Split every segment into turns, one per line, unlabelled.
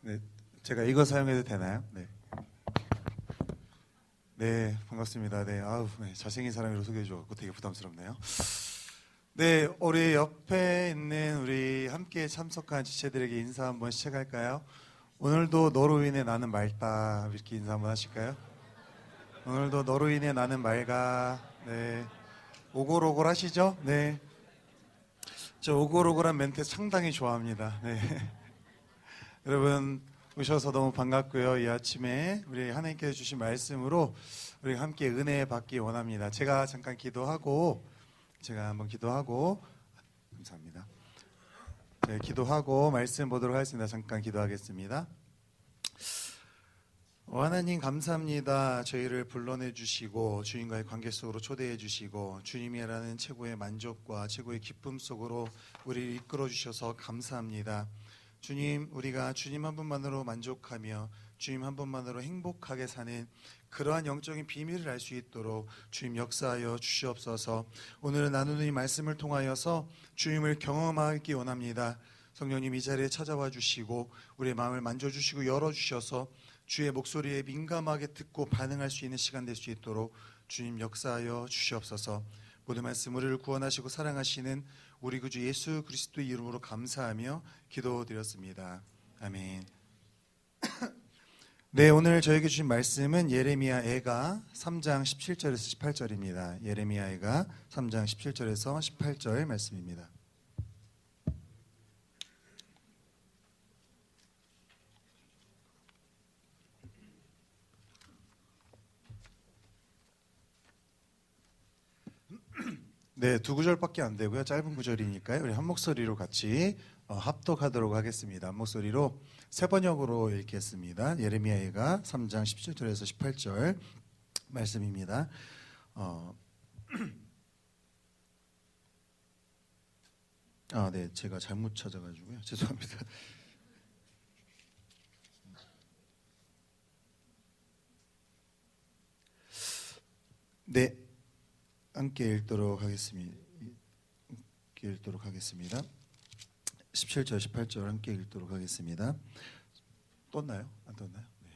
네, 제가 이거 사용해도 되나요? 네. 네, 반갑습니다. 네, 네, 잘생긴 사람으로 소개해줘서 되게 부담스럽네요. 네, 우리 옆에 있는 우리 함께 참석한 지체들에게 인사 한번 시작할까요? 오늘도 너로 인해 나는 맑다. 이렇게 인사 한번 하실까요? 오늘도 너로 인해 나는 맑아. 네, 오골오골 하시죠? 네, 저 오골오골한 멘트 상당히 좋아합니다. 네, 여러분 오셔서 너무 반갑고요. 이 아침에 우리 하나님께서 주신 말씀으로 우리 함께 은혜 받기 원합니다. 제가 잠깐 제가 한번 기도하고 감사합니다. 네, 기도하고 말씀 보도록 하겠습니다. 잠깐 기도하겠습니다. 하나님 감사합니다. 저희를 불러내 주시고 주님과의 관계 속으로 초대해 주시고 주님이라는 최고의 만족과 최고의 기쁨 속으로 우리를 이끌어 주셔서 감사합니다. 주님, 우리가 주님 한 분만으로 만족하며 주님 한 분만으로 행복하게 사는 그러한 영적인 비밀을 알 수 있도록 주님 역사하여 주시옵소서. 오늘은 나누는 이 말씀을 통하여서 주님을 경험하기 원합니다. 성령님 이 자리에 찾아와 주시고 우리의 마음을 만져주시고 열어주셔서 주의 목소리에 민감하게 듣고 반응할 수 있는 시간 될 수 있도록 주님 역사하여 주시옵소서. 모든 말씀 우리를 구원하시고 사랑하시는 우리 구주 예수 그리스도의 이름으로 감사하며 기도드렸습니다. 아멘. 네, 오늘 저에게 주신 말씀은 예레미야 애가 3장 17절에서 18절입니다. 예레미야 애가 3장 17절에서 18절 말씀입니다. 네, 두 구절밖에 안 되고요. 짧은 구절이니까요. 우리 한 목소리로 같이 합독하도록 하겠습니다. 한 목소리로 세 번역으로 읽겠습니다. 예레미야가 3장 17절에서 18절 말씀입니다. 네, 제가 잘못 찾아가지고요. 죄송합니다. 네, 함께 읽도록 하겠습니다. 17절, 18절 함께 읽도록 하겠습니다. 떴나요? 안 떴나요? 네.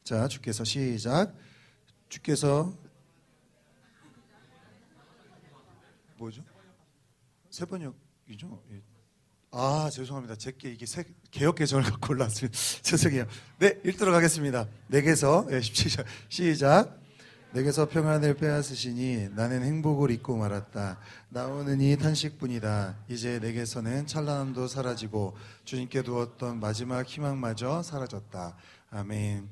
자, 주께서 시작. 주께서 뭐죠? 세 번역이죠? 죄송합니다. 제게 이게 개역 개정을 갖고 올라왔습니다. 죄송해요. 네, 읽도록 하겠습니다. 내게서 17절 시작. 내게서 평안을 빼앗으시니 나는 행복을 잊고 말았다. 나오는 이 탄식뿐이다. 이제 내게서는 찬란함도 사라지고 주님께 두었던 마지막 희망마저 사라졌다. 아멘.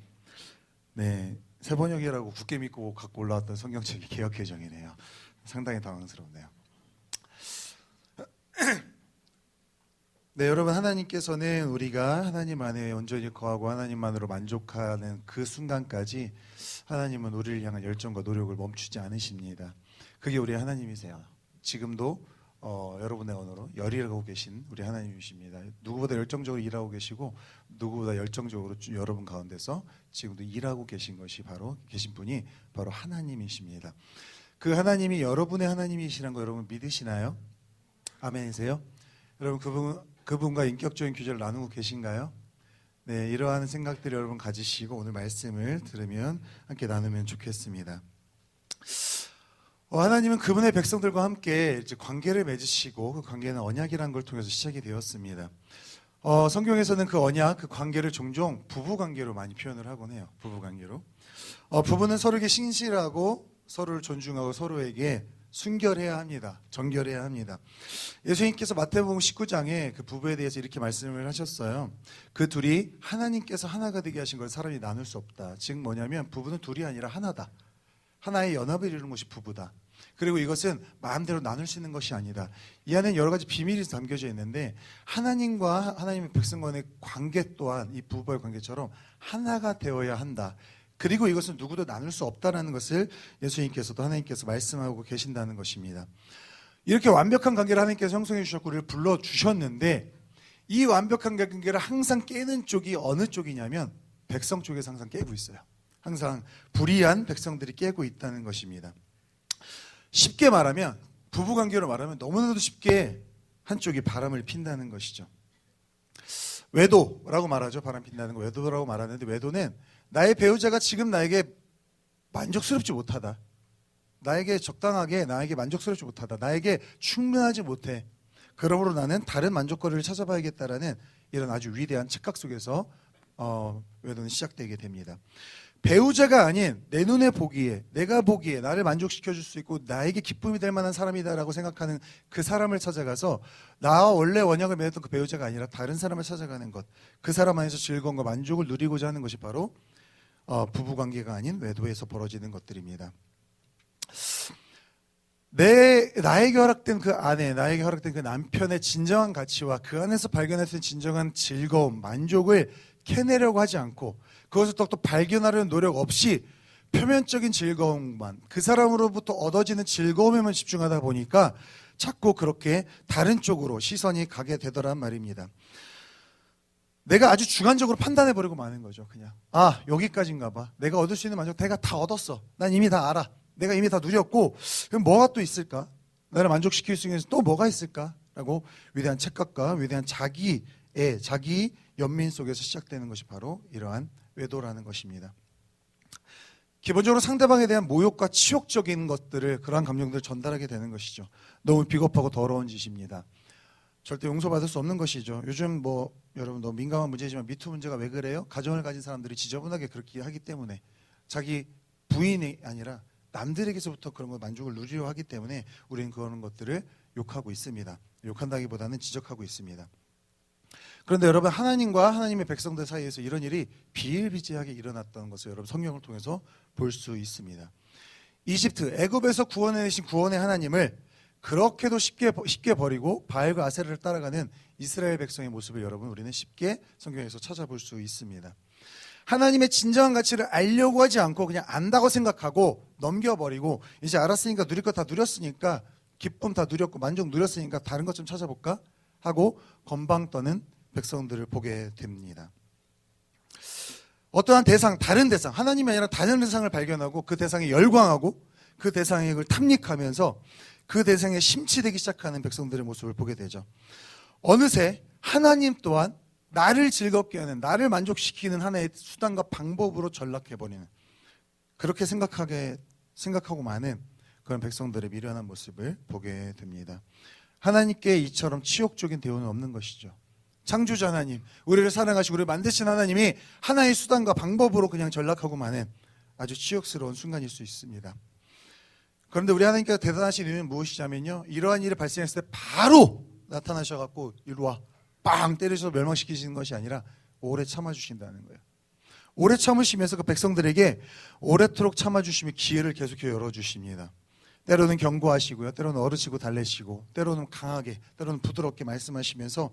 네, 새 번역이라고 굳게 믿고 갖고 올라왔던 성경책이 개역개정이네요. 상당히 당황스럽네요. 네, 여러분, 하나님께서는 우리가 하나님 안에 온전히 거하고 하나님만으로 만족하는 그 순간까지 하나님은 우리를 향한 열정과 노력을 멈추지 않으십니다. 그게 우리 하나님이세요. 지금도 여러분의 언어로 열일하고 계신 우리 하나님이십니다. 누구보다 열정적으로 일하고 계시고 누구보다 열정적으로 여러분 가운데서 지금도 일하고 계신 분이 바로 하나님이십니다. 그 하나님이 여러분의 하나님이시라는 거 여러분 믿으시나요? 아멘이세요? 여러분 그분과 인격적인 교제를 나누고 계신가요? 네, 이러한 생각들을 여러분 가지시고 오늘 말씀을 들으면 함께 나누면 좋겠습니다. 하나님은 그분의 백성들과 함께 이제 관계를 맺으시고 그 관계는 언약이라는 걸 통해서 시작이 되었습니다. 성경에서는 그 언약, 그 관계를 종종 부부 관계로 많이 표현을 하곤 해요. 부부 관계로. 부부는 서로에게 신실하고 서로를 존중하고 서로에게 순결해야 합니다. 정결해야 합니다. 예수님께서 마태복음 19장에 그 부부에 대해서 이렇게 말씀을 하셨어요. 그 둘이 하나님께서 하나가 되게 하신 걸 사람이 나눌 수 없다. 즉 뭐냐면 부부는 둘이 아니라 하나다. 하나의 연합을 이루는 것이 부부다. 그리고 이것은 마음대로 나눌 수 있는 것이 아니다. 이 안에는 여러 가지 비밀이 담겨져 있는데 하나님과 하나님의 백성 간의 관계 또한 이 부부의 관계처럼 하나가 되어야 한다. 그리고 이것은 누구도 나눌 수 없다는 것을 예수님께서도 하나님께서 말씀하고 계신다는 것입니다. 이렇게 완벽한 관계를 하나님께서 형성해 주셨고 우리를 불러주셨는데 이 완벽한 관계를 항상 깨는 쪽이 어느 쪽이냐면 백성 쪽에서 항상 깨고 있어요. 항상 불의한 백성들이 깨고 있다는 것입니다. 쉽게 말하면 부부관계로 말하면 너무나도 쉽게 한쪽이 바람을 핀다는 것이죠. 외도라고 말하죠. 바람 핀다는 거 외도라고 말하는데, 외도는 나의 배우자가 지금 나에게 만족스럽지 못하다, 나에게 적당하게 나에게 만족스럽지 못하다, 나에게 충분하지 못해, 그러므로 나는 다른 만족거리를 찾아봐야겠다라는 이런 아주 위대한 착각 속에서 외도는 시작되게 됩니다. 배우자가 아닌 내 눈에 보기에, 내가 보기에 나를 만족시켜줄 수 있고 나에게 기쁨이 될 만한 사람이다라고 생각하는 그 사람을 찾아가서, 나와 원래 원약을 맺었던 그 배우자가 아니라 다른 사람을 찾아가는 것, 그 사람 안에서 즐거움과 만족을 누리고자 하는 것이 바로 부부관계가 아닌 외도에서 벌어지는 것들입니다. 나에게 허락된 그 아내, 나에게 허락된 그 남편의 진정한 가치와 그 안에서 발견할 수 있는 진정한 즐거움, 만족을 캐내려고 하지 않고, 그것을 또 발견하려는 노력 없이 표면적인 즐거움만, 그 사람으로부터 얻어지는 즐거움에만 집중하다 보니까 자꾸 그렇게 다른 쪽으로 시선이 가게 되더란 말입니다. 내가 아주 주관적으로 판단해버리고 마는 거죠. 그냥 여기까지인가 봐, 내가 얻을 수 있는 만족 내가 다 얻었어, 난 이미 다 알아, 내가 이미 다 누렸고, 그럼 뭐가 또 있을까? 나를 만족시킬 수 있는 또 뭐가 있을까? 라고 위대한 착각과 위대한 자기 연민 속에서 시작되는 것이 바로 이러한 외도라는 것입니다. 기본적으로 상대방에 대한 모욕과 치욕적인 것들을, 그러한 감정들을 전달하게 되는 것이죠. 너무 비겁하고 더러운 짓입니다. 절대 용서받을 수 없는 것이죠. 요즘 여러분 너무 민감한 문제지만 미투 문제가 왜 그래요? 가정을 가진 사람들이 지저분하게 그렇게 하기 때문에, 자기 부인이 아니라 남들에게서부터 그런 걸 만족을 누리려 하기 때문에 우리는 그런 것들을 욕하고 있습니다. 욕한다기보다는 지적하고 있습니다. 그런데 여러분, 하나님과 하나님의 백성들 사이에서 이런 일이 비일비재하게 일어났던 것을 여러분 성경을 통해서 볼 수 있습니다. 이집트, 애굽에서 구원해내신 구원의 하나님을 그렇게도 쉽게 버리고 바알과 아세라를 따라가는 이스라엘 백성의 모습을 여러분 우리는 쉽게 성경에서 찾아볼 수 있습니다. 하나님의 진정한 가치를 알려고 하지 않고 그냥 안다고 생각하고 넘겨버리고, 이제 알았으니까 누릴 거 다 누렸으니까, 기쁨 다 누렸고 만족 누렸으니까 다른 것 좀 찾아볼까 하고 건방 떠는 백성들을 보게 됩니다. 어떠한 대상, 다른 대상, 하나님이 아니라 다른 대상을 발견하고 그 대상에 열광하고 그 대상을 탐닉하면서 그 대상에 심취되기 시작하는 백성들의 모습을 보게 되죠. 어느새 하나님 또한 나를 즐겁게 하는, 나를 만족시키는 하나의 수단과 방법으로 전락해버리는, 그렇게 생각하고 많은 그런 백성들의 미련한 모습을 보게 됩니다. 하나님께 이처럼 치욕적인 대우는 없는 것이죠. 창조자 하나님, 우리를 사랑하시고 우리를 만드신 하나님이 하나의 수단과 방법으로 그냥 전락하고 마는 아주 치욕스러운 순간일 수 있습니다. 그런데 우리 하나님께서 대단하신 이유는 무엇이냐면요, 이러한 일이 발생했을 때 바로 나타나셔갖고 이리 와 빵 때리셔서 멸망시키시는 것이 아니라 오래 참아주신다는 거예요. 오래 참으시면서 그 백성들에게 오래도록 참아주시며 기회를 계속해 열어주십니다. 때로는 경고하시고요, 때로는 어르시고 달래시고, 때로는 강하게, 때로는 부드럽게 말씀하시면서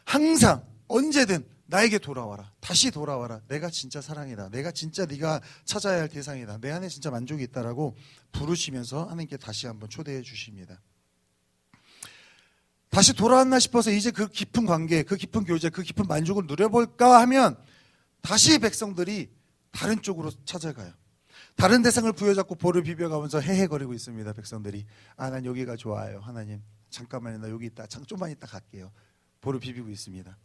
항상 언제든 나에게 돌아와라, 다시 돌아와라, 내가 진짜 사랑이다, 내가 진짜 네가 찾아야 할 대상이다, 내 안에 진짜 만족이 있다라고 부르시면서 하나님께 다시 한번 초대해 주십니다. 다시 돌아왔나 싶어서 이제 그 깊은 관계, 그 깊은 교제, 그 깊은 만족을 누려볼까 하면 다시 백성들이 다른 쪽으로 찾아가요. 다른 대상을 부여잡고 볼을 비벼가면서 헤헤거리고 있습니다. 백성들이 난 여기가 좋아요, 하나님 잠깐만요, 나 여기 있다, 좀만 있다 갈게요. 볼을 비비고 있습니다.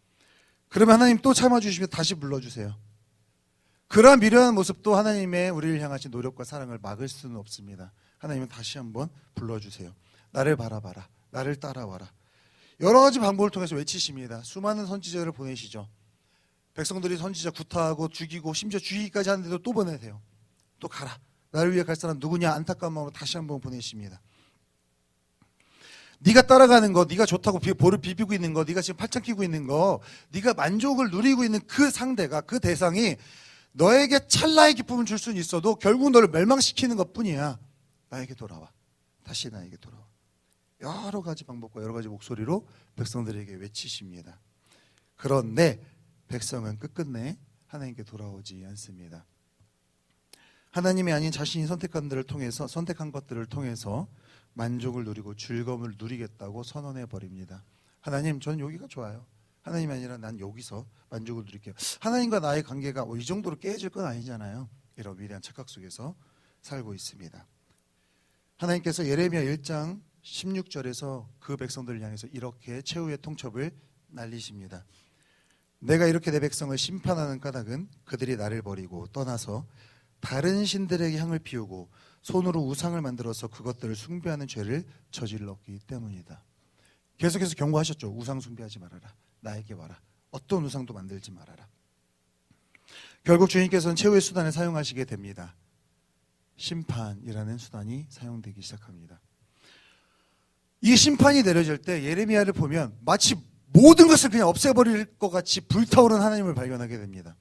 그러면 하나님 또 참아주시면 다시 불러주세요. 그러한 미련한 모습도 하나님의 우리를 향하신 노력과 사랑을 막을 수는 없습니다. 하나님은 다시 한번 불러주세요. 나를 바라봐라, 나를 따라와라. 여러 가지 방법을 통해서 외치십니다. 수많은 선지자를 보내시죠. 백성들이 선지자 구타하고 죽이고 심지어 죽이기까지 하는데도 또 보내세요. 또 가라, 나를 위해 갈 사람 누구냐 안타까운 마음으로 다시 한번 보내십니다. 네가 따라가는 거, 네가 좋다고 볼을 비비고 있는 거, 네가 지금 팔짱 끼고 있는 거, 네가 만족을 누리고 있는 그 상대가, 그 대상이 너에게 찰나의 기쁨을 줄 수는 있어도 결국 너를 멸망시키는 것뿐이야. 나에게 돌아와, 다시 나에게 돌아와. 여러 가지 방법과 여러 가지 목소리로 백성들에게 외치십니다. 그런데 백성은 끝끝내 하나님께 돌아오지 않습니다. 하나님이 아닌 자신이 선택한 것들을 통해서 만족을 누리고 즐거움을 누리겠다고 선언해 버립니다. 하나님, 저는 여기가 좋아요. 하나님이 아니라 난 여기서 만족을 누릴게요. 하나님과 나의 관계가 이 정도로 깨질 건 아니잖아요. 이런 위대한 착각 속에서 살고 있습니다. 하나님께서 예레미야 1장 16절에서 그 백성들을 향해서 이렇게 최후의 통첩을 날리십니다. 내가 이렇게 내 백성을 심판하는 까닭은 그들이 나를 버리고 떠나서 다른 신들에게 향을 피우고 손으로 우상을 만들어서 그것들을 숭배하는 죄를 저질렀기 때문이다. 계속해서 경고하셨죠. 우상 숭배하지 말아라. 나에게 와라. 어떤 우상도 만들지 말아라. 결국 주님께서는 최후의 수단을 사용하시게 됩니다. 심판이라는 수단이 사용되기 시작합니다. 이 심판이 내려질 때 예레미야를 보면 마치 모든 것을 그냥 없애버릴 것 같이 불타오르는 하나님을 발견하게 됩니다.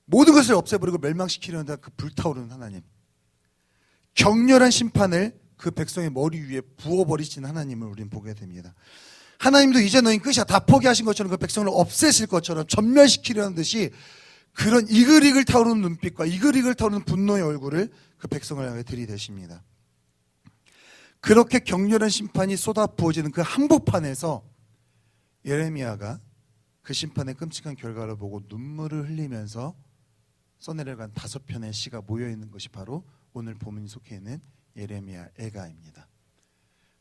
모든 것을 없애버리고 멸망시키려는 그 불타오르는 하나님, 격렬한 심판을 그 백성의 머리 위에 부어버리신 하나님을 우리는 보게 됩니다. 하나님도 이제 너희 끝이야, 다 포기하신 것처럼 그 백성을 없애실 것처럼 전멸시키려는 듯이 그런 이글이글 타오르는 눈빛과 이글이글 타오르는 분노의 얼굴을 그 백성을 향해 들이대십니다. 그렇게 격렬한 심판이 쏟아 부어지는 그 한복판에서 예레미야가 그 심판의 끔찍한 결과를 보고 눈물을 흘리면서 써내려간 5편의 시가 모여있는 것이 바로 오늘 본문이 속해 있는 예레미야 애가입니다.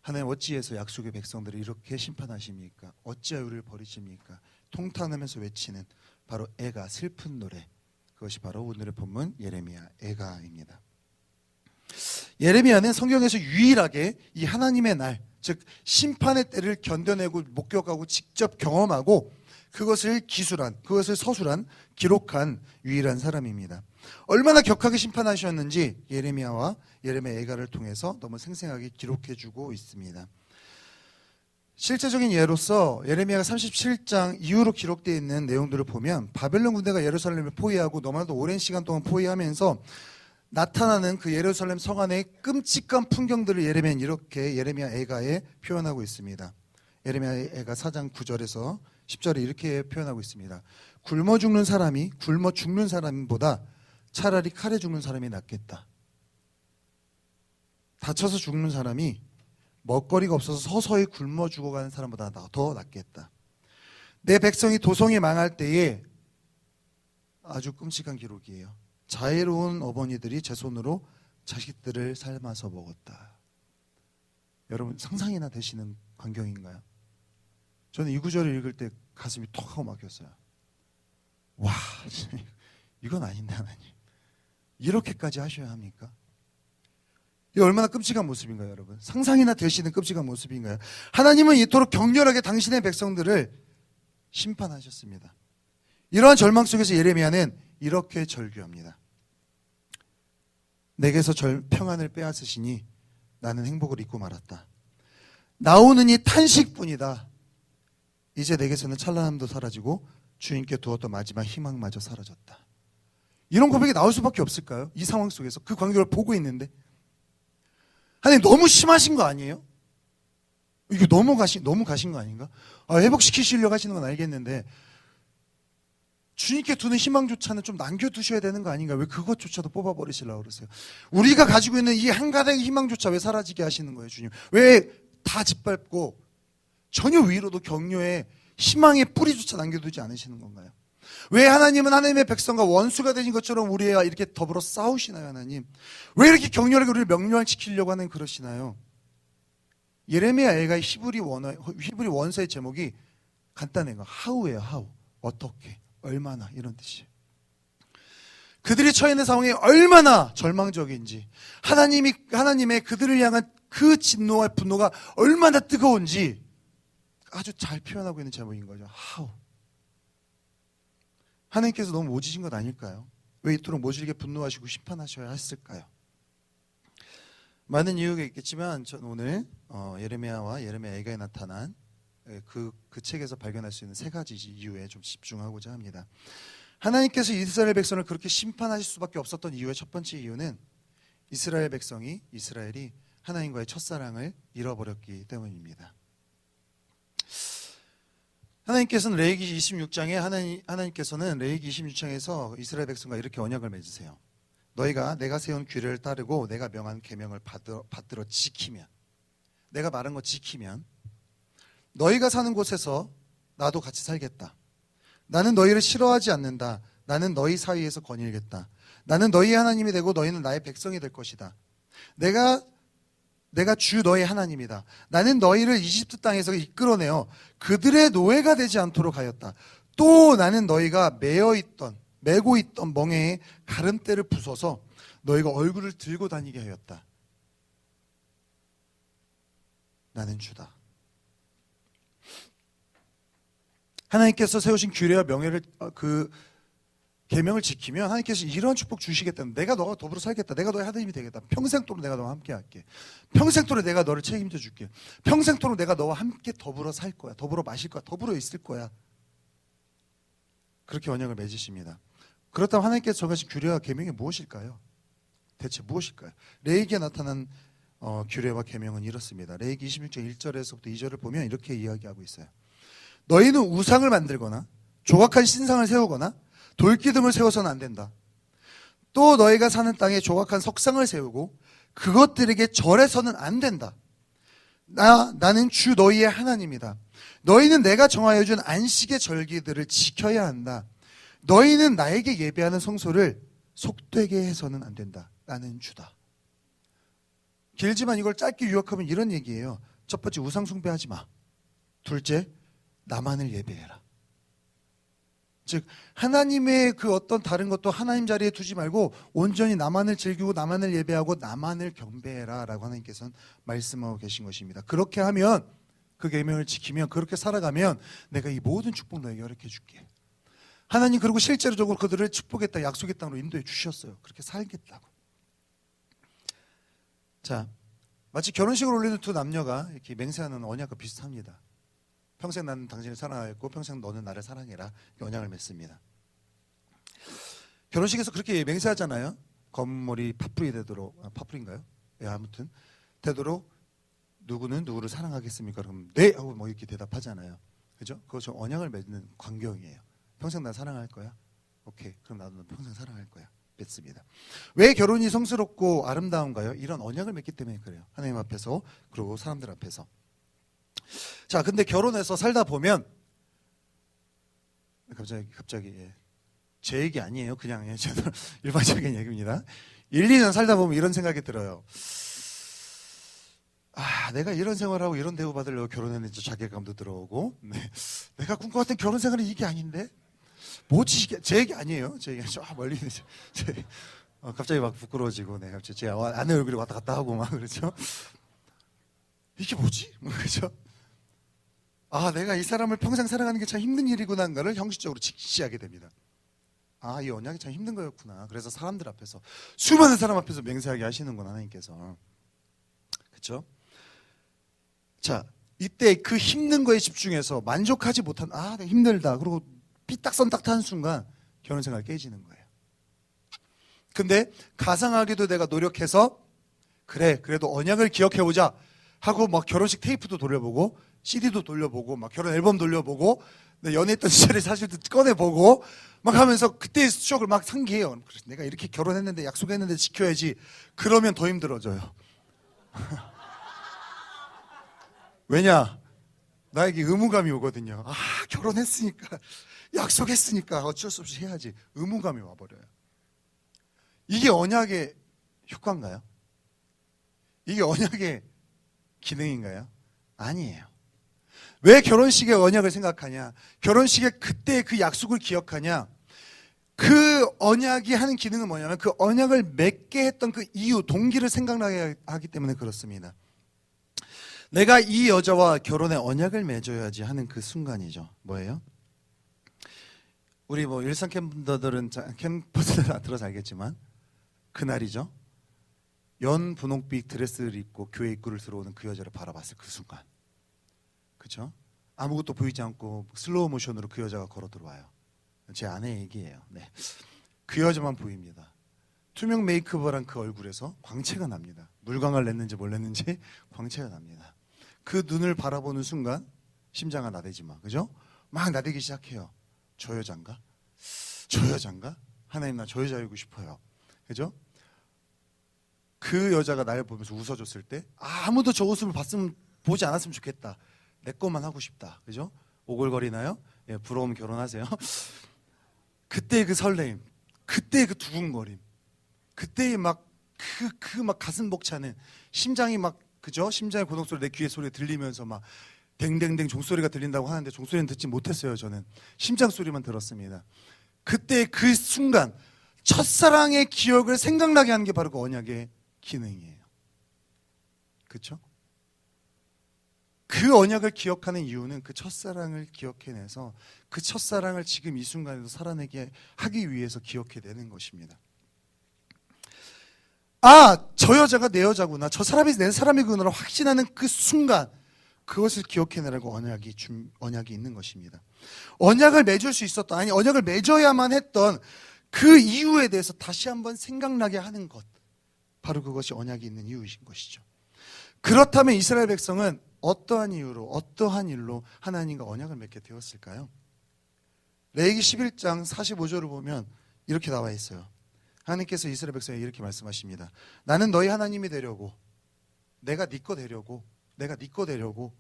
하나님, 어찌해서 약속의 백성들을 이렇게 심판하십니까? 어찌하여 우리를 버리십니까? 통탄하면서 외치는 바로 애가, 슬픈 노래, 그것이 바로 오늘의 본문 예레미야 애가입니다. 예레미야는 성경에서 유일하게 이 하나님의 날, 즉 심판의 때를 견뎌내고 목격하고 직접 경험하고 그것을 기술한, 그것을 서술한, 기록한 유일한 사람입니다. 얼마나 격하게 심판하셨는지 예레미야와 예레미야 애가를 통해서 너무 생생하게 기록해주고 있습니다. 실제적인 예로서 예레미야가 37장 이후로 기록되어 있는 내용들을 보면 바벨론 군대가 예루살렘을 포위하고 너무나도 오랜 시간 동안 포위하면서 나타나는 그 예루살렘 성 안의 끔찍한 풍경들을 예레미야는 이렇게 예레미야 애가에 표현하고 있습니다. 예레미야 애가 4장 9절에서 10절에 이렇게 표현하고 있습니다. 굶어 죽는 사람보다 차라리 칼에 죽는 사람이 낫겠다. 다쳐서 죽는 사람이 먹거리가 없어서 서서히 굶어 죽어가는 사람보다 더 낫겠다. 내 백성이 도성에 망할 때에 아주 끔찍한 기록이에요. 자애로운 어머니들이 제 손으로 자식들을 삶아서 먹었다. 여러분 상상이나 되시는 광경인가요? 저는 이 구절을 읽을 때 가슴이 톡 하고 막혔어요. 와, 이건 아닌데 하나님, 이렇게까지 하셔야 합니까? 이게 얼마나 끔찍한 모습인가요, 여러분? 상상이나 되시는 끔찍한 모습인가요? 하나님은 이토록 격렬하게 당신의 백성들을 심판하셨습니다. 이러한 절망 속에서 예레미야는 이렇게 절규합니다. 내게서 평안을 빼앗으시니 나는 행복을 잊고 말았다. 나오는 이 탄식뿐이다. 이제 내게서는 찬란함도 사라지고 주님께 두었던 마지막 희망마저 사라졌다. 이런 고백이 나올 수밖에 없을까요? 이 상황 속에서 그 광경을 보고 있는데 하나님, 너무 심하신 거 아니에요? 이거 너무 가신 거 아닌가? 회복시키시려고 하시는 건 알겠는데 주님께 두는 희망조차는 좀 남겨두셔야 되는 거 아닌가? 왜 그것조차도 뽑아버리시려고 그러세요? 우리가 가지고 있는 이 한 가닥의 희망조차 왜 사라지게 하시는 거예요, 주님? 왜 다 짓밟고 전혀 위로도 격려에 희망의 뿌리조차 남겨두지 않으시는 건가요? 왜 하나님은 하나님의 백성과 원수가 되신 것처럼 우리와 이렇게 더불어 싸우시나요, 하나님? 왜 이렇게 격렬하게 우리를 명령시키려고 하는 그러시나요? 예레미야 애가의 히브리 원서의 제목이 간단해요. 하우예요, 하우. 어떻게, 얼마나, 이런 뜻이에요. 그들이 처해 있는 상황이 얼마나 절망적인지, 하나님의 그들을 향한 그 진노와 분노가 얼마나 뜨거운지 아주 잘 표현하고 있는 제목인 거죠. 하우. 하나님께서 너무 모지신 것 아닐까요? 왜 이토록 모질게 분노하시고 심판하셔야 했을까요? 많은 이유가 있겠지만 저는 오늘 예레미야와 예레미야 애가에 나타난 그 책에서 발견할 수 있는 3가지 이유에 좀 집중하고자 합니다. 하나님께서 이스라엘 백성을 그렇게 심판하실 수밖에 없었던 이유의 첫 번째 이유는 이스라엘이 하나님과의 첫사랑을 잃어버렸기 때문입니다. 하나님께서는 레위기 26장에 하나님께서는 레위기 26장에서 이스라엘 백성과 이렇게 언약을 맺으세요. 너희가 내가 세운 규례를 따르고 내가 명한 계명을 받들어 지키면, 내가 말한 거 지키면 너희가 사는 곳에서 나도 같이 살겠다. 나는 너희를 싫어하지 않는다. 나는 너희 사이에서 거닐겠다. 나는 너희의 하나님이 되고 너희는 나의 백성이 될 것이다. 내가 주 너의 하나님이다. 나는 너희를 이집트 땅에서 이끌어내어 그들의 노예가 되지 않도록 하였다. 또 나는 너희가 메고 있던 멍에의 가름대를 부숴서 너희가 얼굴을 들고 다니게 하였다. 나는 주다. 하나님께서 세우신 규례와 명예를 계명을 지키면 하나님께서 이런 축복 주시겠다. 내가 너와 더불어 살겠다. 내가 너의 하나님이 되겠다. 평생도록 내가 너와 함께 할게. 평생도록 내가 너를 책임져 줄게. 평생도록 내가 너와 함께 더불어 살 거야. 더불어 마실 거야. 더불어 있을 거야. 그렇게 언약을 맺으십니다. 그렇다면 하나님께서 정하신 규례와 계명이 무엇일까요? 대체 무엇일까요? 레위기에 나타난 규례와 계명은 이렇습니다. 레위기 26장 1절에서부터 2절을 보면 이렇게 이야기하고 있어요. 너희는 우상을 만들거나 조각한 신상을 세우거나 돌기둥을 세워서는 안 된다. 또 너희가 사는 땅에 조각한 석상을 세우고 그것들에게 절해서는 안 된다. 나는 주 너희의 하나님이다. 너희는 내가 정하여 준 안식의 절기들을 지켜야 한다. 너희는 나에게 예배하는 성소를 속되게 해서는 안 된다. 나는 주다. 길지만 이걸 짧게 요약하면 이런 얘기예요. 첫 번째, 우상 숭배하지 마. 둘째, 나만을 예배해라. 즉 하나님의 그 어떤 다른 것도 하나님 자리에 두지 말고 온전히 나만을 즐기고 나만을 예배하고 나만을 경배해라 라고 하나님께서는 말씀하고 계신 것입니다. 그렇게 하면, 그 계명을 지키면, 그렇게 살아가면 내가 이 모든 축복 너에게 허락해 줄게. 하나님 그리고 실제로적으로 그들을 축복의 약속의 땅으로 인도해 주셨어요. 그렇게 살겠다고. 자, 마치 결혼식을 올리는 두 남녀가 이렇게 맹세하는 언약과 비슷합니다. 평생 나는 당신을 사랑하였고 평생 너는 나를 사랑해라. 언약을 맺습니다. 결혼식에서 그렇게 맹세하잖아요. 검은 머리 파뿌리 되도록, 파뿌리인가요? 예, 아무튼 되도록 누구는 누구를 사랑하겠습니까? 그럼 네 하고 뭐 이렇게 대답하잖아요. 그죠? 그것은 언약을 맺는 광경이에요. 평생 나 사랑할 거야. 오케이, 그럼 나도 너 평생 사랑할 거야. 맺습니다. 왜 결혼이 성스럽고 아름다운가요? 이런 언약을 맺기 때문에 그래요. 하나님 앞에서, 그리고 사람들 앞에서. 자, 근데 결혼해서 살다 보면 갑자기 예. 제 얘기 아니에요. 그냥 예, 일반적인 얘기입니다. 1, 2년 살다 보면 이런 생각이 들어요. 내가 이런 생활하고 이런 대우 받으려고 결혼했는지 자괴감도 들어오고, 네. 내가 꿈꿔왔던 결혼 생활은 이게 아닌데 뭐지 이게? 제 얘기 아니에요. 제 얘기 저 멀리 갑자기 막 부끄러워지고, 네, 갑자기 제 아내 얼굴이 왔다 갔다 하고 막 그렇죠. 이게 뭐지? 그렇죠. 내가 이 사람을 평생 사랑하는 게 참 힘든 일이구나를 형식적으로 직시하게 됩니다. 이 언약이 참 힘든 거였구나. 그래서 사람들 앞에서, 수많은 사람 앞에서 맹세하게 하시는구나, 하나님께서. 그렇죠? 자, 이때 그 힘든 거에 집중해서 만족하지 못한, 내가 힘들다. 그리고 삐딱선딱 타는 순간 결혼 생활 깨지는 거예요. 근데 가상하게도 내가 노력해서 그래, 그래도 언약을 기억해보자 하고 막 결혼식 테이프도 돌려보고 CD도 돌려보고 막 결혼 앨범 돌려보고 연애했던 시절의 사실도 꺼내보고 막 하면서 그때의 추억을 막 상기해요. 내가 이렇게 결혼했는데 약속했는데 지켜야지. 그러면 더 힘들어져요. 왜냐? 나에게 의무감이 오거든요. 결혼했으니까, 약속했으니까 어쩔 수 없이 해야지. 의무감이 와버려요. 이게 언약의 효과인가요? 이게 언약의 기능인가요? 아니에요. 왜 결혼식의 언약을 생각하냐? 결혼식에 그때 그 약속을 기억하냐? 그 언약이 하는 기능은 뭐냐면 그 언약을 맺게 했던 그 이유, 동기를 생각나게 하기 때문에 그렇습니다. 내가 이 여자와 결혼의 언약을 맺어야지 하는 그 순간이죠. 뭐예요? 우리 뭐 일상 캠퍼들은 들어서 알겠지만 그날이죠. 연 분홍빛 드레스를 입고 교회 입구를 들어오는 그 여자를 바라봤을 그 순간. 그렇죠? 아무것도 보이지 않고 슬로우 모션으로 그 여자가 걸어 들어와요. 제 아내 얘기예요. 네. 그 여자만 보입니다. 투명 메이크업을 한 그 얼굴에서 광채가 납니다. 물광을 냈는지 뭘 냈는지 광채가 납니다. 그 눈을 바라보는 순간 심장아 나대지 마. 그죠? 막 나대기 시작해요. 저 여잔가? 저 여잔가? 하나님 나 저 여자이고 싶어요. 그죠? 그 여자가 날 보면서 웃어줬을 때 아무도 저 웃음을 보지 않았으면 좋겠다. 내 것만 하고 싶다. 그죠? 오글거리나요? 예, 부러움 결혼하세요. 그때의 그 설레임, 그때의 그 두근거림, 그때의 막 가슴 벅차는 심장이 막, 그죠? 심장의 고동소리 내 귀에 소리 들리면서 막 댕댕댕 종소리가 들린다고 하는데 종소리는 듣지 못했어요. 저는 심장 소리만 들었습니다. 그때 그 순간 첫사랑의 기억을 생각나게 하는 게 바로 그 언약의 기능이에요. 그렇죠? 그 언약을 기억하는 이유는 그 첫사랑을 기억해내서 그 첫사랑을 지금 이 순간에도 살아내게 하기 위해서 기억해내는 것입니다. 아, 저 여자가 내 여자구나, 저 사람이 내 사람이구나 확신하는 그 순간, 그것을 기억해내라고 언약이 있는 것입니다. 언약을 맺을 수 있었던, 아니 언약을 맺어야만 했던 그 이유에 대해서 다시 한번 생각나게 하는 것, 바로 그것이 언약이 있는 이유인 것이죠. 그렇다면 이스라엘 백성은 어떠한 이유로, 어떠한 일로 하나님과 언약을 맺게 되었을까요? 레위기 11장 45절을 보면 이렇게 나와 있어요. 하나님께서 이스라엘 백성에게 이렇게 말씀하십니다. 나는 너희 하나님이 되려고, 내가 네 거 되려고, 내가 네 거 되려고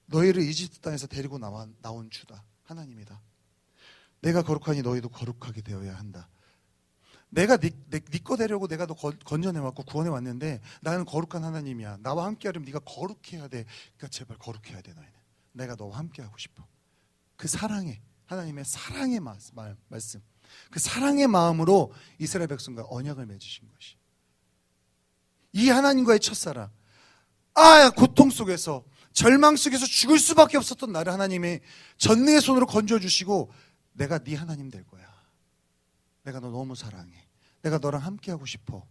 너희를 이집트 땅에서 데리고 나온 주다. 하나님이다. 내가 거룩하니 너희도 거룩하게 되어야 한다. 내가 네 거 되려고 내가 너 건져내왔고 구원해 왔는데 나는 거룩한 하나님이야. 나와 함께 하려면 네가 거룩해야 돼. 그러니까 제발 거룩해야 돼. 너희는. 내가 너와 함께 하고 싶어. 그 사랑의, 하나님의 사랑의 말씀, 그 사랑의 마음으로 이스라엘 백성과 언약을 맺으신 것이, 이 하나님과의 첫사랑, 고통 속에서, 절망 속에서 죽을 수밖에 없었던 나를 하나님이 전능의 손으로 건져주시고, 내가 네 하나님 될 거야. 내가 너 너무 사랑해. 내가 너랑 함께 하고 싶어.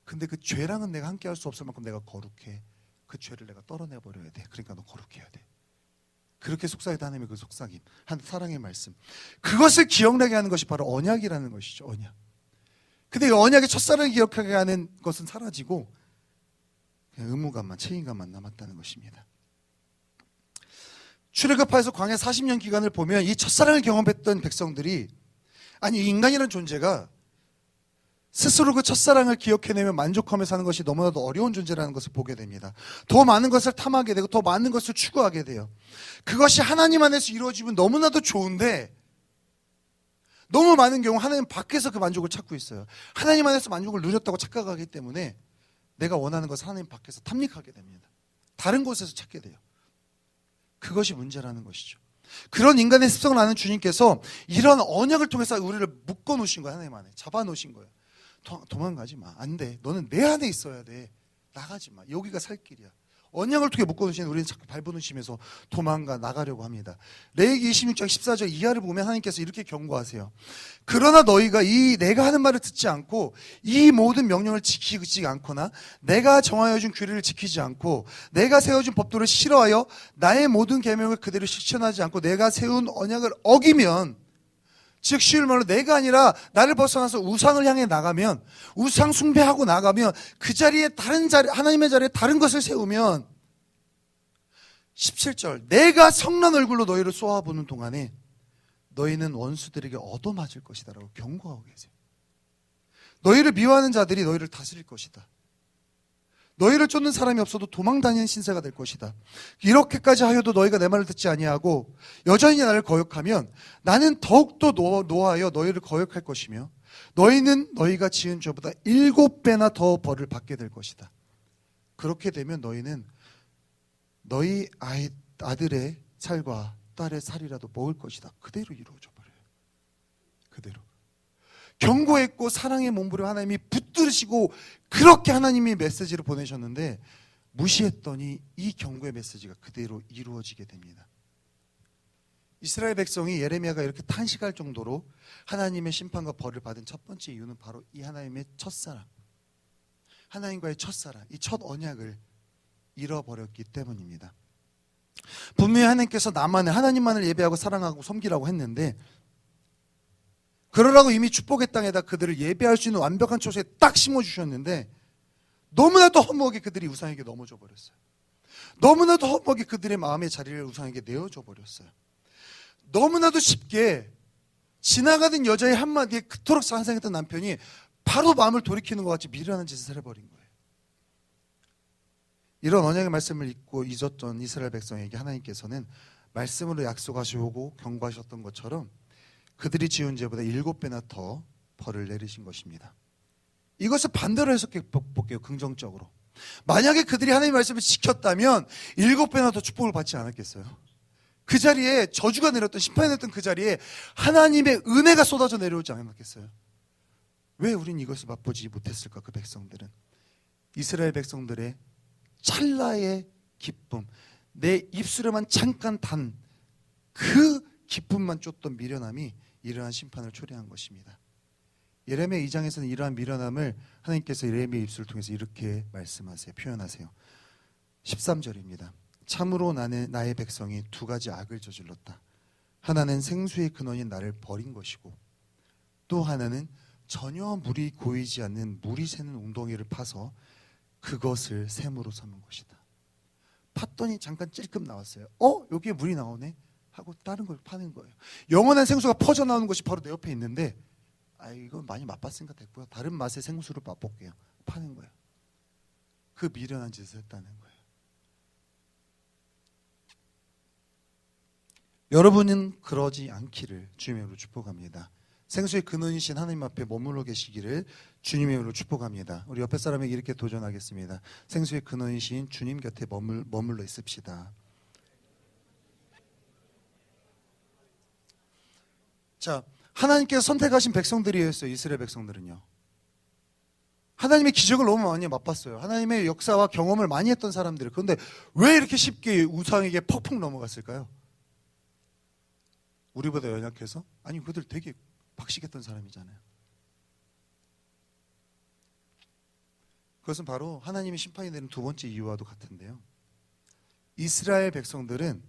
근데 그 죄랑은 내가 함께 할 수 없을 만큼 내가 거룩해. 그 죄를 내가 떨어내버려야 돼. 그러니까 너 거룩해야 돼. 그렇게 속삭이다 하나님의 그 속삭임, 한 사랑의 말씀, 그것을 기억나게 하는 것이 바로 언약이라는 것이죠. 언약. 근데 이 언약의 첫사랑을 기억하게 하는 것은 사라지고 그냥 의무감만, 책임감만 남았다는 것입니다. 출애굽하에서 광야 40년 기간을 보면 이 첫사랑을 경험했던 백성들이, 아니 인간이라는 존재가 스스로 그 첫사랑을 기억해내며 만족하며 사는 것이 너무나도 어려운 존재라는 것을 보게 됩니다. 더 많은 것을 탐하게 되고 더 많은 것을 추구하게 돼요. 그것이 하나님 안에서 이루어지면 너무나도 좋은데, 너무 많은 경우 하나님 밖에서 그 만족을 찾고 있어요. 하나님 안에서 만족을 누렸다고 착각하기 때문에 내가 원하는 것을 하나님 밖에서 탐닉하게 됩니다. 다른 곳에서 찾게 돼요. 그것이 문제라는 것이죠. 그런 인간의 습성을 아는 주님께서 이런 언약을 통해서 우리를 묶어 놓으신 거예요. 하나님 안에 잡아 놓으신 거예요. 도망가지 마. 안 돼. 너는 내 안에 있어야 돼. 나가지 마. 여기가 살 길이야. 언약을 통해 묶어놓으시는 우리는 자꾸 밟아놓으시면서 나가려고 합니다. 레위기 26장 14절 이하를 보면 하나님께서 이렇게 경고하세요. 그러나 너희가 이 내가 하는 말을 듣지 않고 이 모든 명령을 지키지 않거나 내가 정하여 준 규례를 지키지 않고 내가 세워준 법도를 싫어하여 나의 모든 계명을 그대로 실천하지 않고 내가 세운 언약을 어기면, 즉 쉬운 말로 내가 아니라 나를 벗어나서 우상을 향해 나가면, 우상 숭배하고 나가면, 그 자리에 하나님의 자리에 다른 것을 세우면, 17절 내가 성난 얼굴로 너희를 쏘아보는 동안에 너희는 원수들에게 얻어맞을 것이다 라고 경고하고 계세요. 너희를 미워하는 자들이 너희를 다스릴 것이다. 너희를 쫓는 사람이 없어도 도망다니는 신세가 될 것이다. 이렇게까지 하여도 너희가 내 말을 듣지 아니하고 여전히 나를 거역하면 나는 더욱더 노하여 너희를 거역할 것이며 너희는 너희가 지은 죄보다 7배나 더 벌을 받게 될 것이다. 그렇게 되면 너희는 너희 아들의 살과 딸의 살이라도 먹을 것이다. 그대로 이루어져 버려요. 그대로. 경고했고 사랑의 몸부림 하나님이 붙들으시고 그렇게 하나님이 메시지를 보내셨는데 무시했더니 이 경고의 메시지가 그대로 이루어지게 됩니다. 이스라엘 백성이 예레미야가 이렇게 탄식할 정도로 하나님의 심판과 벌을 받은 첫 번째 이유는 바로 이 하나님의 첫사랑, 하나님과의 첫사랑, 이 첫 언약을 잃어버렸기 때문입니다. 분명히 하나님께서 하나님만을 예배하고 사랑하고 섬기라고 했는데, 그러라고 이미 축복의 땅에다 그들을 예배할 수 있는 완벽한 초소에 딱 심어주셨는데 너무나도 허무하게 그들이 우상에게 넘어져 버렸어요. 너무나도 허무하게 그들의 마음의 자리를 우상에게 내어줘 버렸어요. 너무나도 쉽게 지나가던 여자의 한마디에 그토록 상상했던 남편이 바로 마음을 돌이키는 것 같이 미련한 짓을 해버린 거예요. 이런 언약의 말씀을 잊었던 이스라엘 백성에게 하나님께서는 말씀으로 약속하시고 경고하셨던 것처럼 그들이 지은 죄보다 7배나 더 벌을 내리신 것입니다. 이것을 반대로 해석해 볼게요. 긍정적으로. 만약에 그들이 하나님의 말씀을 지켰다면 7배나 더 축복을 받지 않았겠어요? 그 자리에 저주가 내렸던, 심판이 내렸던 그 자리에 하나님의 은혜가 쏟아져 내려오지 않았겠어요? 왜 우린 이것을 맛보지 못했을까? 그 백성들은 이스라엘 백성들의 찰나의 기쁨, 내 입술에만 잠깐 단 그 기쁨만 쫓던 미련함이 이러한 심판을 초래한 것입니다. 예레미야 2장에서는 이러한 미련함을 하나님께서 예레미야 입술을 통해서 이렇게 말씀하세요. 표현하세요. 13절입니다. 참으로 나의 백성이 두 가지 악을 저질렀다. 하나는 생수의 근원인 나를 버린 것이고, 또 하나는 전혀 물이 고이지 않는 물이 새는 웅덩이를 파서 그것을 샘으로 삼은 것이다. 팠더니 잠깐 찔끔 나왔어요. 여기에 물이 나오네 하고 다른 걸 파는 거예요. 영원한 생수가 퍼져나오는 것이 바로 내 옆에 있는데, 이거 많이 맛봤으니까 됐고요, 다른 맛의 생수를 맛볼게요. 파는 거예요. 그 미련한 짓을 했다는 거예요. 여러분은 그러지 않기를 주님의 이름으로 축복합니다. 생수의 근원이신 하나님 앞에 머물러 계시기를 주님의 이름으로 축복합니다. 우리 옆에 사람에게 이렇게 도전하겠습니다. 생수의 근원이신 주님 곁에 머물러 있읍시다. 자, 하나님께서 선택하신 백성들이었어요. 이스라엘 백성들은요. 하나님의 기적을 너무 많이 맛봤어요. 하나님의 역사와 경험을 많이 했던 사람들. 그런데 왜 이렇게 쉽게 우상에게 퍽퍽 넘어갔을까요? 우리보다 연약해서? 아니, 그들 되게 박식했던 사람이잖아요. 그것은 바로 하나님의 심판이 되는 두 번째 이유와도 같은데요. 이스라엘 백성들은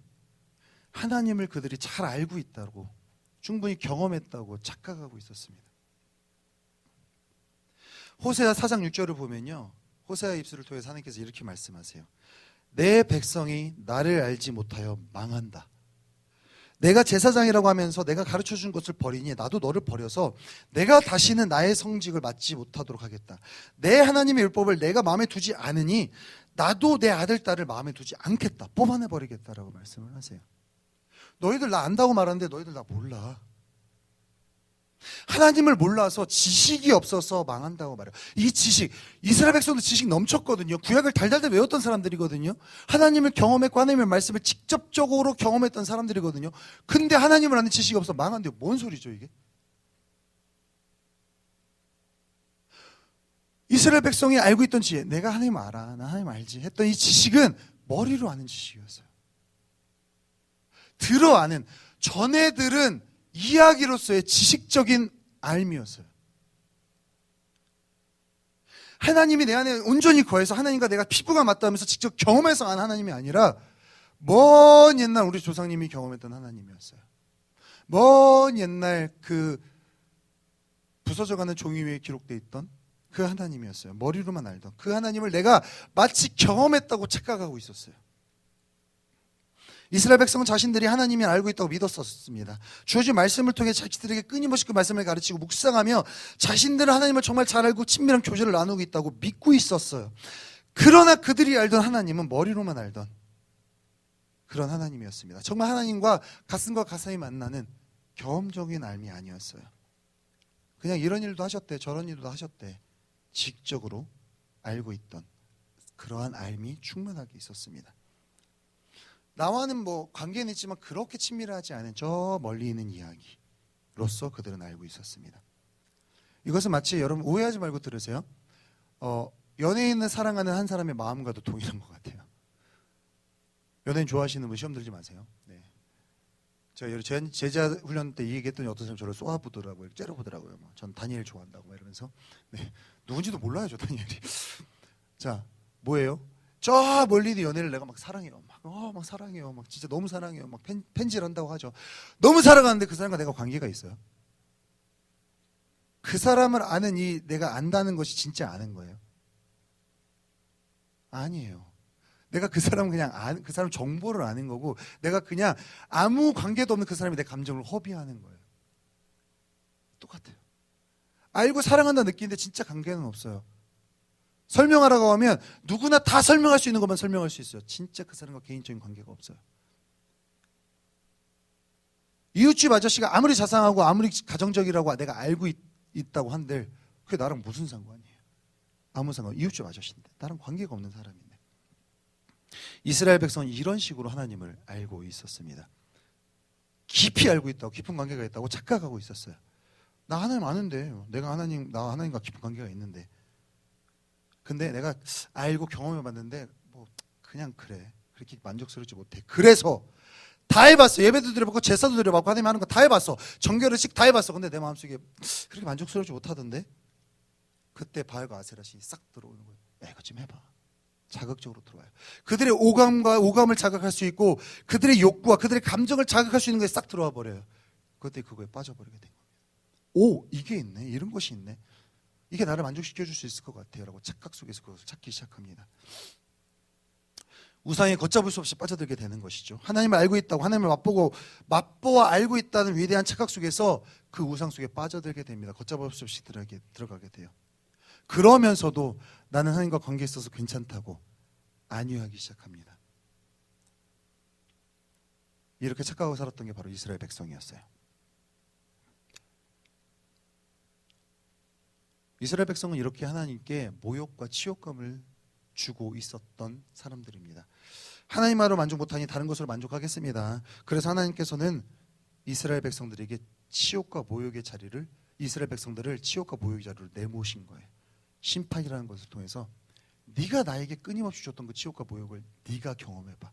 하나님을 그들이 잘 알고 있다고, 충분히 경험했다고 착각하고 있었습니다. 호세아 4장 6절을 보면요, 호세아 입술을 통해서 하나님께서 이렇게 말씀하세요. 내 백성이 나를 알지 못하여 망한다. 내가 제사장이라고 하면서 내가 가르쳐준 것을 버리니 나도 너를 버려서 내가 다시는 나의 성직을 맡지 못하도록 하겠다. 내 하나님의 율법을 내가 마음에 두지 않으니 나도 내 아들, 딸을 마음에 두지 않겠다. 뽑아내버리겠다라고 말씀을 하세요. 너희들 나 안다고 말하는데 너희들 나 몰라. 하나님을 몰라서 지식이 없어서 망한다고 말해요. 이 지식, 이스라엘 백성도 지식 넘쳤거든요. 구약을 달달달 외웠던 사람들이거든요. 하나님을 경험했고 하나님의 말씀을 직접적으로 경험했던 사람들이거든요. 근데 하나님을 아는 지식이 없어 망한대요. 뭔 소리죠 이게? 이스라엘 백성이 알고 있던 지혜, 내가 하나님 알아, 나 하나님 알지 했던 이 지식은 머리로 아는 지식이었어요. 들어 아는, 전에 들은 이야기로서의 지식적인 알미였어요. 하나님이 내 안에 온전히 거해서 하나님과 내가 피부가 맞닿으면서 직접 경험해서 안 하나님이 아니라 먼 옛날 우리 조상님이 경험했던 하나님이었어요. 먼 옛날 그 부서져가는 종이 위에 기록되어 있던 그 하나님이었어요. 머리로만 알던 그 하나님을 내가 마치 경험했다고 착각하고 있었어요. 이스라엘 백성은 자신들이 하나님이 알고 있다고 믿었었습니다. 주어진 말씀을 통해 자기들에게 끊임없이 그 말씀을 가르치고 묵상하며 자신들은 하나님을 정말 잘 알고 친밀한 교제를 나누고 있다고 믿고 있었어요. 그러나 그들이 알던 하나님은 머리로만 알던 그런 하나님이었습니다. 정말 하나님과 가슴과 가슴이 만나는 경험적인 알미 아니었어요. 그냥 이런 일도 하셨대, 저런 일도 하셨대, 지식적으로 알고 있던 그러한 알미 충분하게 있었습니다. 나와는 뭐 관계는 있지만 그렇게 친밀하지 않은 저 멀리 있는 이야기로서 그들은 알고 있었습니다. 이것은 마치, 여러분 오해하지 말고 들으세요. 연예인을 사랑하는 한 사람의 마음과도 동일한 것 같아요. 연예인 좋아하시는 분 시험 들지 마세요. 네. 제가 제자 훈련 때 이 얘기했더니 어떤 사람 저를 쏘아보더라고요. 째려보더라고요. 전 다니엘 좋아한다고 이러면서. 네. 누군지도 몰라요, 저 다니엘이. 자, 뭐예요? 저 멀리 있는 연애를 내가 막 사랑해요. 막 사랑해요. 막 진짜 너무 사랑해요. 막 팬질 한다고 하죠. 너무 사랑하는데 그 사람과 내가 관계가 있어요? 그 사람을 아는 내가 안다는 것이 진짜 아는 거예요? 아니에요. 내가 그 사람 그 사람 정보를 아는 거고, 내가 그냥 아무 관계도 없는 그 사람이 내 감정을 허비하는 거예요. 똑같아요. 알고 사랑한다 느끼는데 진짜 관계는 없어요. 설명하라고 하면 누구나 다 설명할 수 있는 것만 설명할 수 있어요. 진짜 그 사람과 개인적인 관계가 없어요. 이웃집 아저씨가 아무리 자상하고 아무리 가정적이라고 내가 알고 있다고 한들 그게 나랑 무슨 상관이에요? 아무 상관, 이웃집 아저씨인데 나랑 관계가 없는 사람인데. 이스라엘 백성은 이런 식으로 하나님을 알고 있었습니다. 깊이 알고 있다고, 깊은 관계가 있다고 착각하고 있었어요. 나 하나님 아는데, 나 하나님과 깊은 관계가 있는데, 근데 내가 알고 경험해봤는데 뭐 그냥 그래, 그렇게 만족스럽지 못해. 그래서 다 해봤어. 예배도 드려봤고 제사도 드려봤고 하나님 하는 거 다 해봤어. 정결의식 다 해봤어. 근데 내 마음속에 그렇게 만족스럽지 못하던데. 그때 바알과 아세라 신이 싹 들어오는 거예요. 야, 이거 좀 해봐. 자극적으로 들어와요. 그들의 오감을 자극할 수 있고 그들의 욕구와 그들의 감정을 자극할 수 있는 것에 싹 들어와 버려요. 그때 그거에 빠져버리게 된 겁니다. 오, 이게 있네. 이런 것이 있네. 이게 나를 만족시켜줄 수 있을 것 같아요 라고 착각 속에서 그것을 찾기 시작합니다. 우상에 걷잡을 수 없이 빠져들게 되는 것이죠. 하나님을 알고 있다고, 하나님을 맛보아 알고 있다는 위대한 착각 속에서 그 우상 속에 빠져들게 됩니다. 걷잡을 수 없이 들어가게 돼요. 그러면서도 나는 하나님과 관계에 있어서 괜찮다고 안위하기 시작합니다. 이렇게 착각하고 살았던 게 바로 이스라엘 백성이었어요. 이스라엘 백성은 이렇게 하나님께 모욕과 치욕감을 주고 있었던 사람들입니다. 하나님만으로 만족 못하니 다른 것으로 만족하겠습니다. 그래서 하나님께서는 이스라엘 백성들에게 치욕과 모욕의 자리를, 이스라엘 백성들을 치욕과 모욕의 자리로 내모신 거예요. 심판이라는 것을 통해서 네가 나에게 끊임없이 줬던 그 치욕과 모욕을 네가 경험해봐.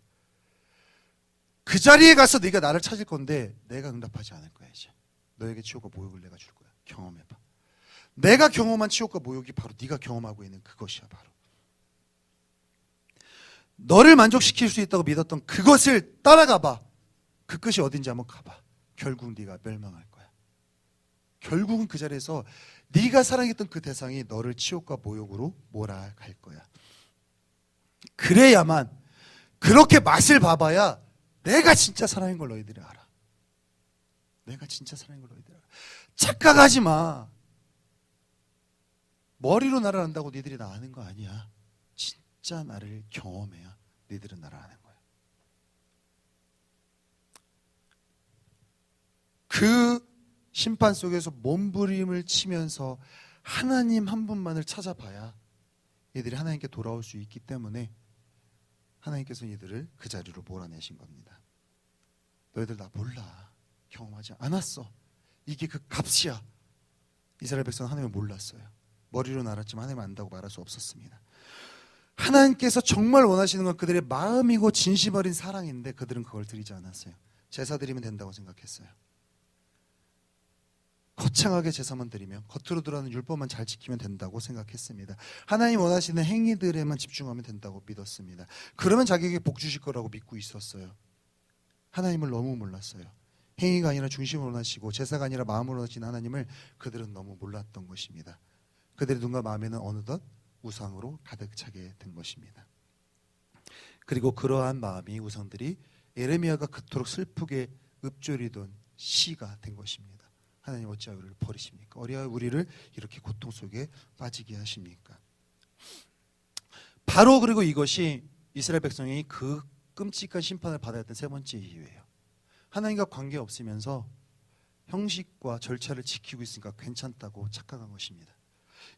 그 자리에 가서 네가 나를 찾을 건데 내가 응답하지 않을 거야. 이제 너에게 치욕과 모욕을 내가 줄 거야. 경험해봐. 내가 경험한 치욕과 모욕이 바로 네가 경험하고 있는 그것이야. 바로 너를 만족시킬 수 있다고 믿었던 그것을 따라가봐. 그 끝이 어딘지 한번 가봐. 결국 네가 멸망할 거야. 결국은 그 자리에서 네가 사랑했던 그 대상이 너를 치욕과 모욕으로 몰아갈 거야. 그래야만, 그렇게 맛을 봐봐야 내가 진짜 사랑인 걸 너희들이 알아. 내가 진짜 사랑인 걸 너희들이 알아. 착각하지 마. 머리로 나를 안다고 니들이 나 아는 거 아니야. 진짜 나를 경험해야 니들은 나를 아는 거야. 그 심판 속에서 몸부림을 치면서 하나님 한 분만을 찾아봐야 얘들이 하나님께 돌아올 수 있기 때문에 하나님께서 얘들을 그 자리로 몰아내신 겁니다. 너희들 나 몰라. 경험하지 않았어. 이게 그 값이야. 이스라엘 백성은 하나님을 몰랐어요. 머리로 알았지만 하나님을 안다고 말할 수 없었습니다. 하나님께서 정말 원하시는 건 그들의 마음이고 진심 어린 사랑인데 그들은 그걸 드리지 않았어요. 제사 드리면 된다고 생각했어요. 거창하게 제사만 드리면, 겉으로 드러나는 율법만 잘 지키면 된다고 생각했습니다. 하나님 원하시는 행위들에만 집중하면 된다고 믿었습니다. 그러면 자기에게 복 주실 거라고 믿고 있었어요. 하나님을 너무 몰랐어요. 행위가 아니라 중심을 원하시고 제사가 아니라 마음을 원하시는 하나님을 그들은 너무 몰랐던 것입니다. 그들의 눈과 마음에는 어느덧 우상으로 가득 차게 된 것입니다. 그리고 그러한 마음이, 우상들이 예레미야가 그토록 슬프게 읊조리던 시가 된 것입니다. 하나님 어찌하여 우리를 버리십니까? 어찌하여 우리를 이렇게 고통 속에 빠지게 하십니까? 바로 그리고 이것이 이스라엘 백성이 그 끔찍한 심판을 받아야 했던 세 번째 이유예요. 하나님과 관계 없으면서 형식과 절차를 지키고 있으니까 괜찮다고 착각한 것입니다.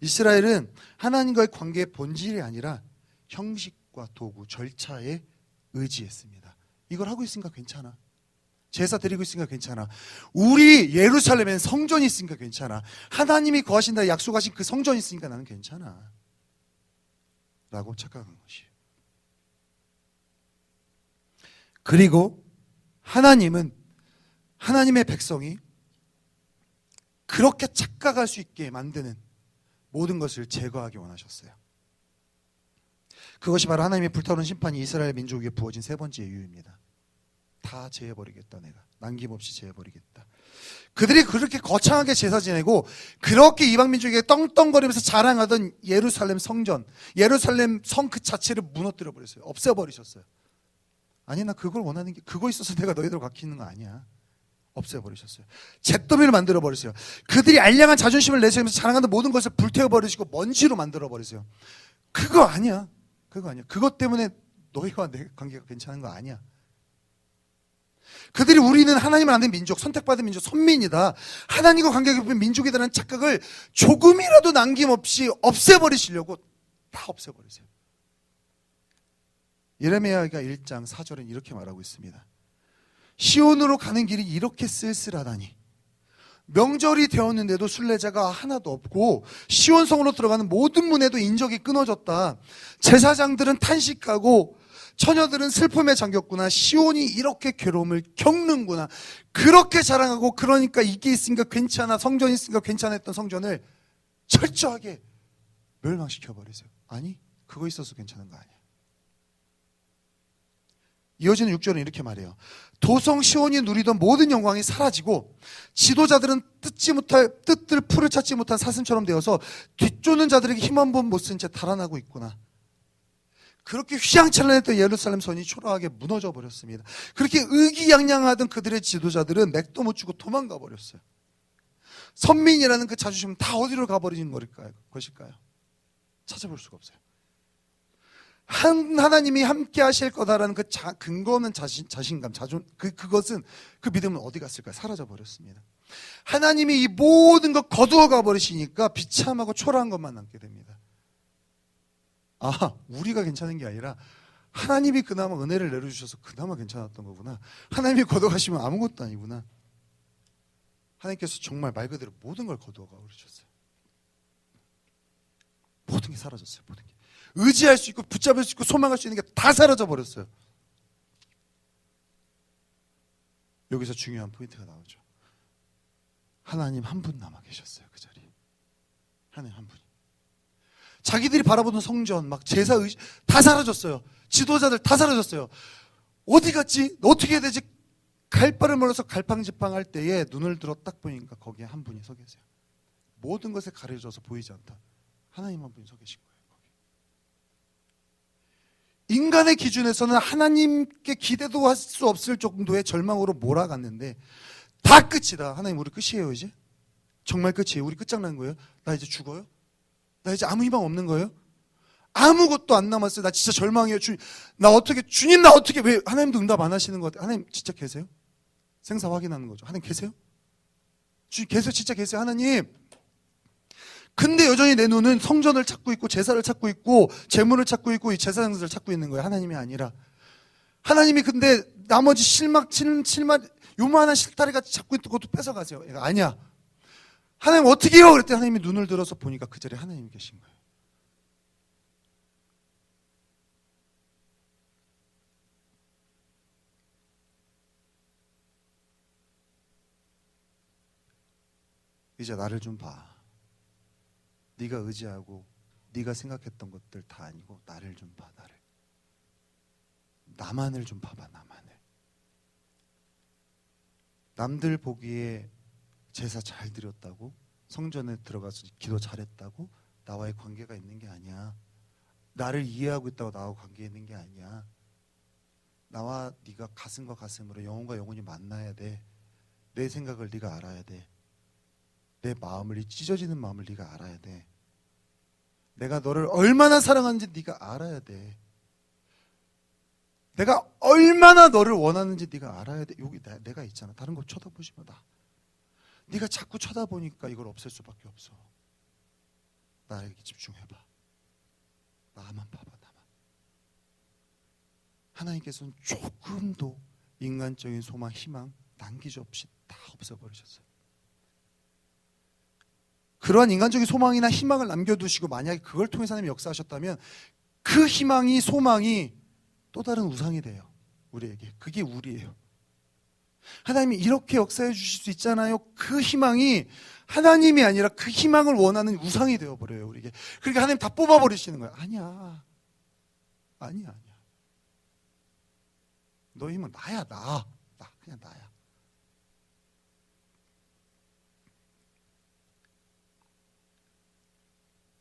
이스라엘은 하나님과의 관계의 본질이 아니라 형식과 도구, 절차에 의지했습니다. 이걸 하고 있으니까 괜찮아. 제사 드리고 있으니까 괜찮아. 우리 예루살렘엔 성전이 있으니까 괜찮아. 하나님이 거하신다 약속하신 그 성전이 있으니까 나는 괜찮아. 라고 착각한 것이에요. 그리고 하나님은, 하나님의 백성이 그렇게 착각할 수 있게 만드는 모든 것을 제거하기 원하셨어요. 그것이 바로 하나님의 불타오르는 심판이 이스라엘 민족에게 부어진 세 번째 이유입니다. 다 제해버리겠다. 내가 남김없이 제해버리겠다. 그들이 그렇게 거창하게 제사 지내고 그렇게 이방 민족에게 떵떵거리면서 자랑하던 예루살렘 성전, 예루살렘 성 그 자체를 무너뜨려 버렸어요. 없애버리셨어요. 아니, 나 그걸 원하는 게, 그거 있어서 내가 너희들 갖고 있는 거 아니야. 없애버리셨어요. 잿더미를 만들어버렸어요. 그들이 알량한 자존심을 내세우면서 자랑하는 모든 것을 불태워버리시고 먼지로 만들어버리세요. 그거 아니야. 그거 아니야. 그것 때문에 너희와 내 관계가 괜찮은 거 아니야. 그들이 우리는 하나님을 아는 민족, 선택받은 민족, 선민이다, 하나님과 관계가 깊은 민족이라는 착각을 조금이라도 남김없이 없애버리시려고 다 없애버리세요. 예레미야가 1장 4절엔 이렇게 말하고 있습니다. 시온으로 가는 길이 이렇게 쓸쓸하다니, 명절이 되었는데도 순례자가 하나도 없고 시온성으로 들어가는 모든 문에도 인적이 끊어졌다. 제사장들은 탄식하고 처녀들은 슬픔에 잠겼구나. 시온이 이렇게 괴로움을 겪는구나. 그렇게 자랑하고, 그러니까 이게 있으니까 괜찮아, 성전이 있으니까 괜찮아 했던 성전을 철저하게 멸망시켜버리세요. 아니, 그거 있어서 괜찮은 거 아니야. 이어지는 6절은 이렇게 말해요. 도성 시온이 누리던 모든 영광이 사라지고 지도자들은 뜻들 풀을 찾지 못한 사슴처럼 되어서 뒤쫓는 자들에게 힘 한 번 못 쓴 채 달아나고 있구나. 그렇게 휘황찬란했던 예루살렘 선이 초라하게 무너져 버렸습니다. 그렇게 의기양양하던 그들의 지도자들은 맥도 못 주고 도망가 버렸어요. 선민이라는 그 자존심은 다 어디로 가버리는 것일까요? 찾아볼 수가 없어요. 하나님이 함께 하실 거다라는 그 근거 없는 자신감, 그것은, 그 믿음은 어디 갔을까요? 사라져 버렸습니다. 하나님이 이 모든 것 거두어 가버리시니까 비참하고 초라한 것만 남게 됩니다. 아, 우리가 괜찮은 게 아니라 하나님이 그나마 은혜를 내려주셔서 그나마 괜찮았던 거구나. 하나님이 거둬가시면 아무것도 아니구나. 하나님께서 정말 말 그대로 모든 걸 거두어가 버리셨어요. 모든 게 사라졌어요. 모든 게. 의지할 수 있고 붙잡을 수 있고 소망할 수 있는 게 다 사라져 버렸어요. 여기서 중요한 포인트가 나오죠. 하나님 한 분 남아 계셨어요. 그 자리에. 하나님 한 분이. 자기들이 바라보는 성전, 막 제사 다 사라졌어요. 지도자들 다 사라졌어요. 어디 갔지? 어떻게 해야 되지? 갈 바를 몰라서 갈팡질팡 할 때에 눈을 들어 딱 보니까 거기에 한 분이 서 계세요. 모든 것에 가려져서 보이지 않다. 하나님 한 분이 서 계신 거예요. 인간의 기준에서는 하나님께 기대도 할 수 없을 정도의 절망으로 몰아갔는데 다 끝이다. 하나님, 우리 끝이에요 이제? 정말 끝이에요? 우리 끝장난 거예요? 나 이제 죽어요? 나 이제 아무 희망 없는 거예요? 아무것도 안 남았어요. 나 진짜 절망해요. 주님, 주님 나 어떻게, 왜 하나님도 응답 안 하시는 것 같아요? 하나님 진짜 계세요? 생사 확인하는 거죠. 하나님 계세요? 주님 계세요? 진짜 계세요? 하나님. 근데 여전히 내 눈은 성전을 찾고 있고 제사를 찾고 있고 재물을 찾고 있고 이 제사장들을 찾고 있는 거예요. 하나님이 아니라. 하나님이 근데 나머지 요만한 실타리같이 찾고 있던 것도 뺏어가세요. 아니야. 하나님 어떻게 해요? 그랬더니 하나님이 눈을 들어서 보니까 그 자리에 하나님이 계신 거예요. 이제 나를 좀 봐. 네가 의지하고 네가 생각했던 것들 다 아니고 나를 좀 봐. 나만을 좀 봐봐. 나만을. 남들 보기에 제사 잘 드렸다고, 성전에 들어가서 기도 잘했다고 나와의 관계가 있는 게 아니야. 나를 이해하고 있다고 나와 관계 있는 게 아니야. 나와 네가 가슴과 가슴으로 영혼과 영혼이 만나야 돼. 내 생각을 네가 알아야 돼. 내 마음을, 이 찢어지는 마음을 네가 알아야 돼. 내가 너를 얼마나 사랑하는지 네가 알아야 돼. 내가 얼마나 너를 원하는지 네가 알아야 돼. 여기 내가 있잖아. 다른 거 쳐다보지 마. 네가 자꾸 쳐다보니까 이걸 없앨 수밖에 없어. 나에게 집중해봐. 나만 봐봐. 나만. 하나님께서는 조금도 인간적인 소망, 희망 남기지 없이 다 없애버리셨어요. 그러한 인간적인 소망이나 희망을 남겨두시고 만약에 그걸 통해서 하나님이 역사하셨다면 그 희망이, 소망이 또 다른 우상이 돼요. 우리에게. 그게 우리예요. 하나님이 이렇게 역사해 주실 수 있잖아요. 그 희망이 하나님이 아니라 그 희망을 원하는 우상이 되어버려요. 우리에게. 그러니까 하나님 다 뽑아버리시는 거예요. 아니야. 너의 힘은 나야. 나. 그냥 나야.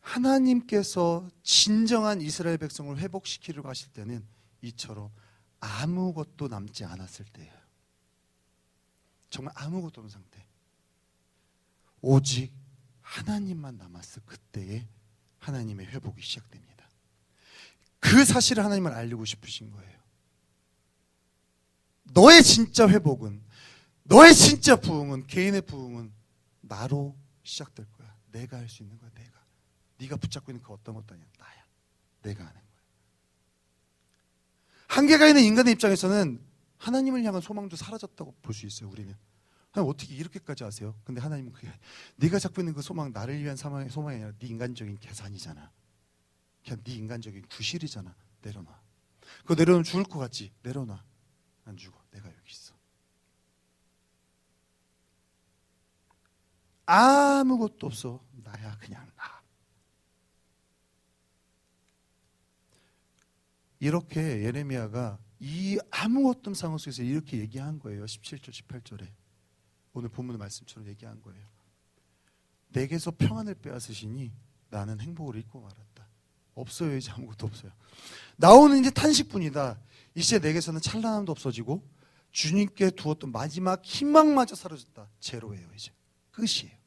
하나님께서 진정한 이스라엘 백성을 회복시키려고 하실 때는 이처럼 아무것도 남지 않았을 때예요. 정말 아무것도 없는 상태. 오직 하나님만 남았을 그때에 하나님의 회복이 시작됩니다. 그 사실을 하나님은 알리고 싶으신 거예요. 너의 진짜 회복은, 너의 진짜 부흥은, 개인의 부흥은 나로 시작될 거야. 내가 할 수 있는 거야. 네가 붙잡고 있는 그 어떤 것도 아니야. 나야. 내가 아는 거예요. 한계가 있는 인간의 입장에서는 하나님을 향한 소망도 사라졌다고 볼 수 있어요. 우리는 하나님 어떻게 이렇게까지 아세요? 근데 하나님은 그게 네가 잡고 있는 그 소망, 나를 위한 소망이 아니라 네 인간적인 계산이잖아. 그냥 네 인간적인 구실이잖아. 내려놔. 그거 내려놓으면 죽을 것 같지? 내려놔. 안 죽어. 내가 여기 있어. 아무것도 없어. 나야 그냥 나. 이렇게 예레미야가 이 아무것도 없는 상황 속에서 이렇게 얘기한 거예요. 17절 18절에 오늘 본문의 말씀처럼 얘기한 거예요. 내게서 평안을 빼앗으시니 나는 행복을 잃고 말았다. 없어요. 이제 아무것도 없어요. 나오는 이제 탄식뿐이다. 이제 내게서는 찬란함도 없어지고 주님께 두었던 마지막 희망마저 사라졌다. 제로예요. 이제 끝이에요.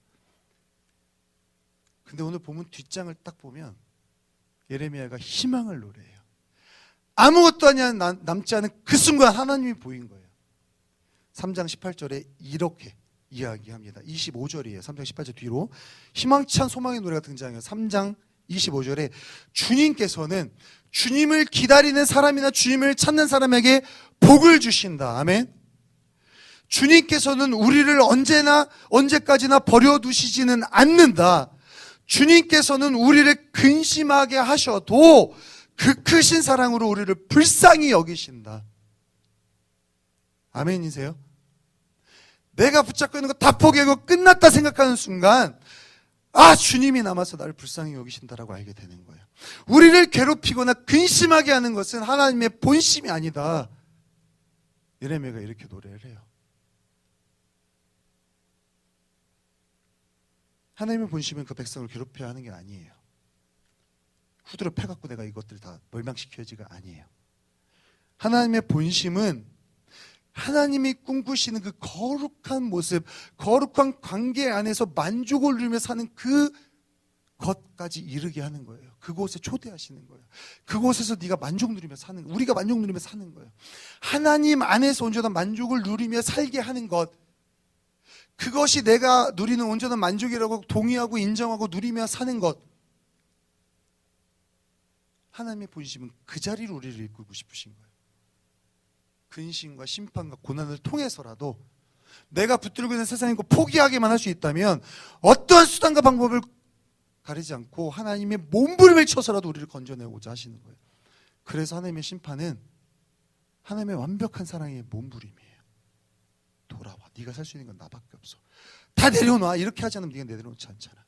근데 오늘 본문 뒷장을 딱 보면 예레미야가 희망을 노래해요. 아무것도 아니야 남지 않은 그 순간 하나님이 보인 거예요. 3장 18절에 이렇게 이야기합니다. 25절이에요. 3장 18절 뒤로 희망찬 소망의 노래가 등장해요. 3장 25절에 주님께서는 주님을 기다리는 사람이나 주님을 찾는 사람에게 복을 주신다. 아멘. 주님께서는 우리를 언제까지나 버려두시지는 않는다. 주님께서는 우리를 근심하게 하셔도 그 크신 사랑으로 우리를 불쌍히 여기신다. 아멘이세요? 내가 붙잡고 있는 거 다 포기하고 끝났다 생각하는 순간 주님이 남아서 나를 불쌍히 여기신다라고 알게 되는 거예요. 우리를 괴롭히거나 근심하게 하는 것은 하나님의 본심이 아니다. 예레미야가 이렇게 노래를 해요. 하나님의 본심은 그 백성을 괴롭혀야 하는 게 아니에요. 후드로 패갖고 내가 이것들 다 멸망시켜야지가 아니에요. 하나님의 본심은 하나님이 꿈꾸시는 그 거룩한 모습, 거룩한 관계 안에서 만족을 누리며 사는 그 것까지 이르게 하는 거예요. 그곳에 초대하시는 거예요. 그곳에서 네가 만족 누리며 사는, 우리가 만족 누리며 사는 거예요. 하나님 안에서 온전한 만족을 누리며 살게 하는 것, 그것이 내가 누리는 온전한 만족이라고 동의하고 인정하고 누리며 사는 것, 하나님의 본심은 그 자리로 우리를 이끌고 싶으신 거예요. 근심과 심판과 고난을 통해서라도 내가 붙들고 있는 세상이고 포기하기만 할 수 있다면 어떠한 수단과 방법을 가리지 않고 하나님의 몸부림을 쳐서라도 우리를 건져내고자 하시는 거예요. 그래서 하나님의 심판은 하나님의 완벽한 사랑의 몸부림이에요. 돌아와. 네가 살 수 있는 건 나밖에 없어. 다 내려놔. 이렇게 하지 않으면 네가 내려놓지 않잖아.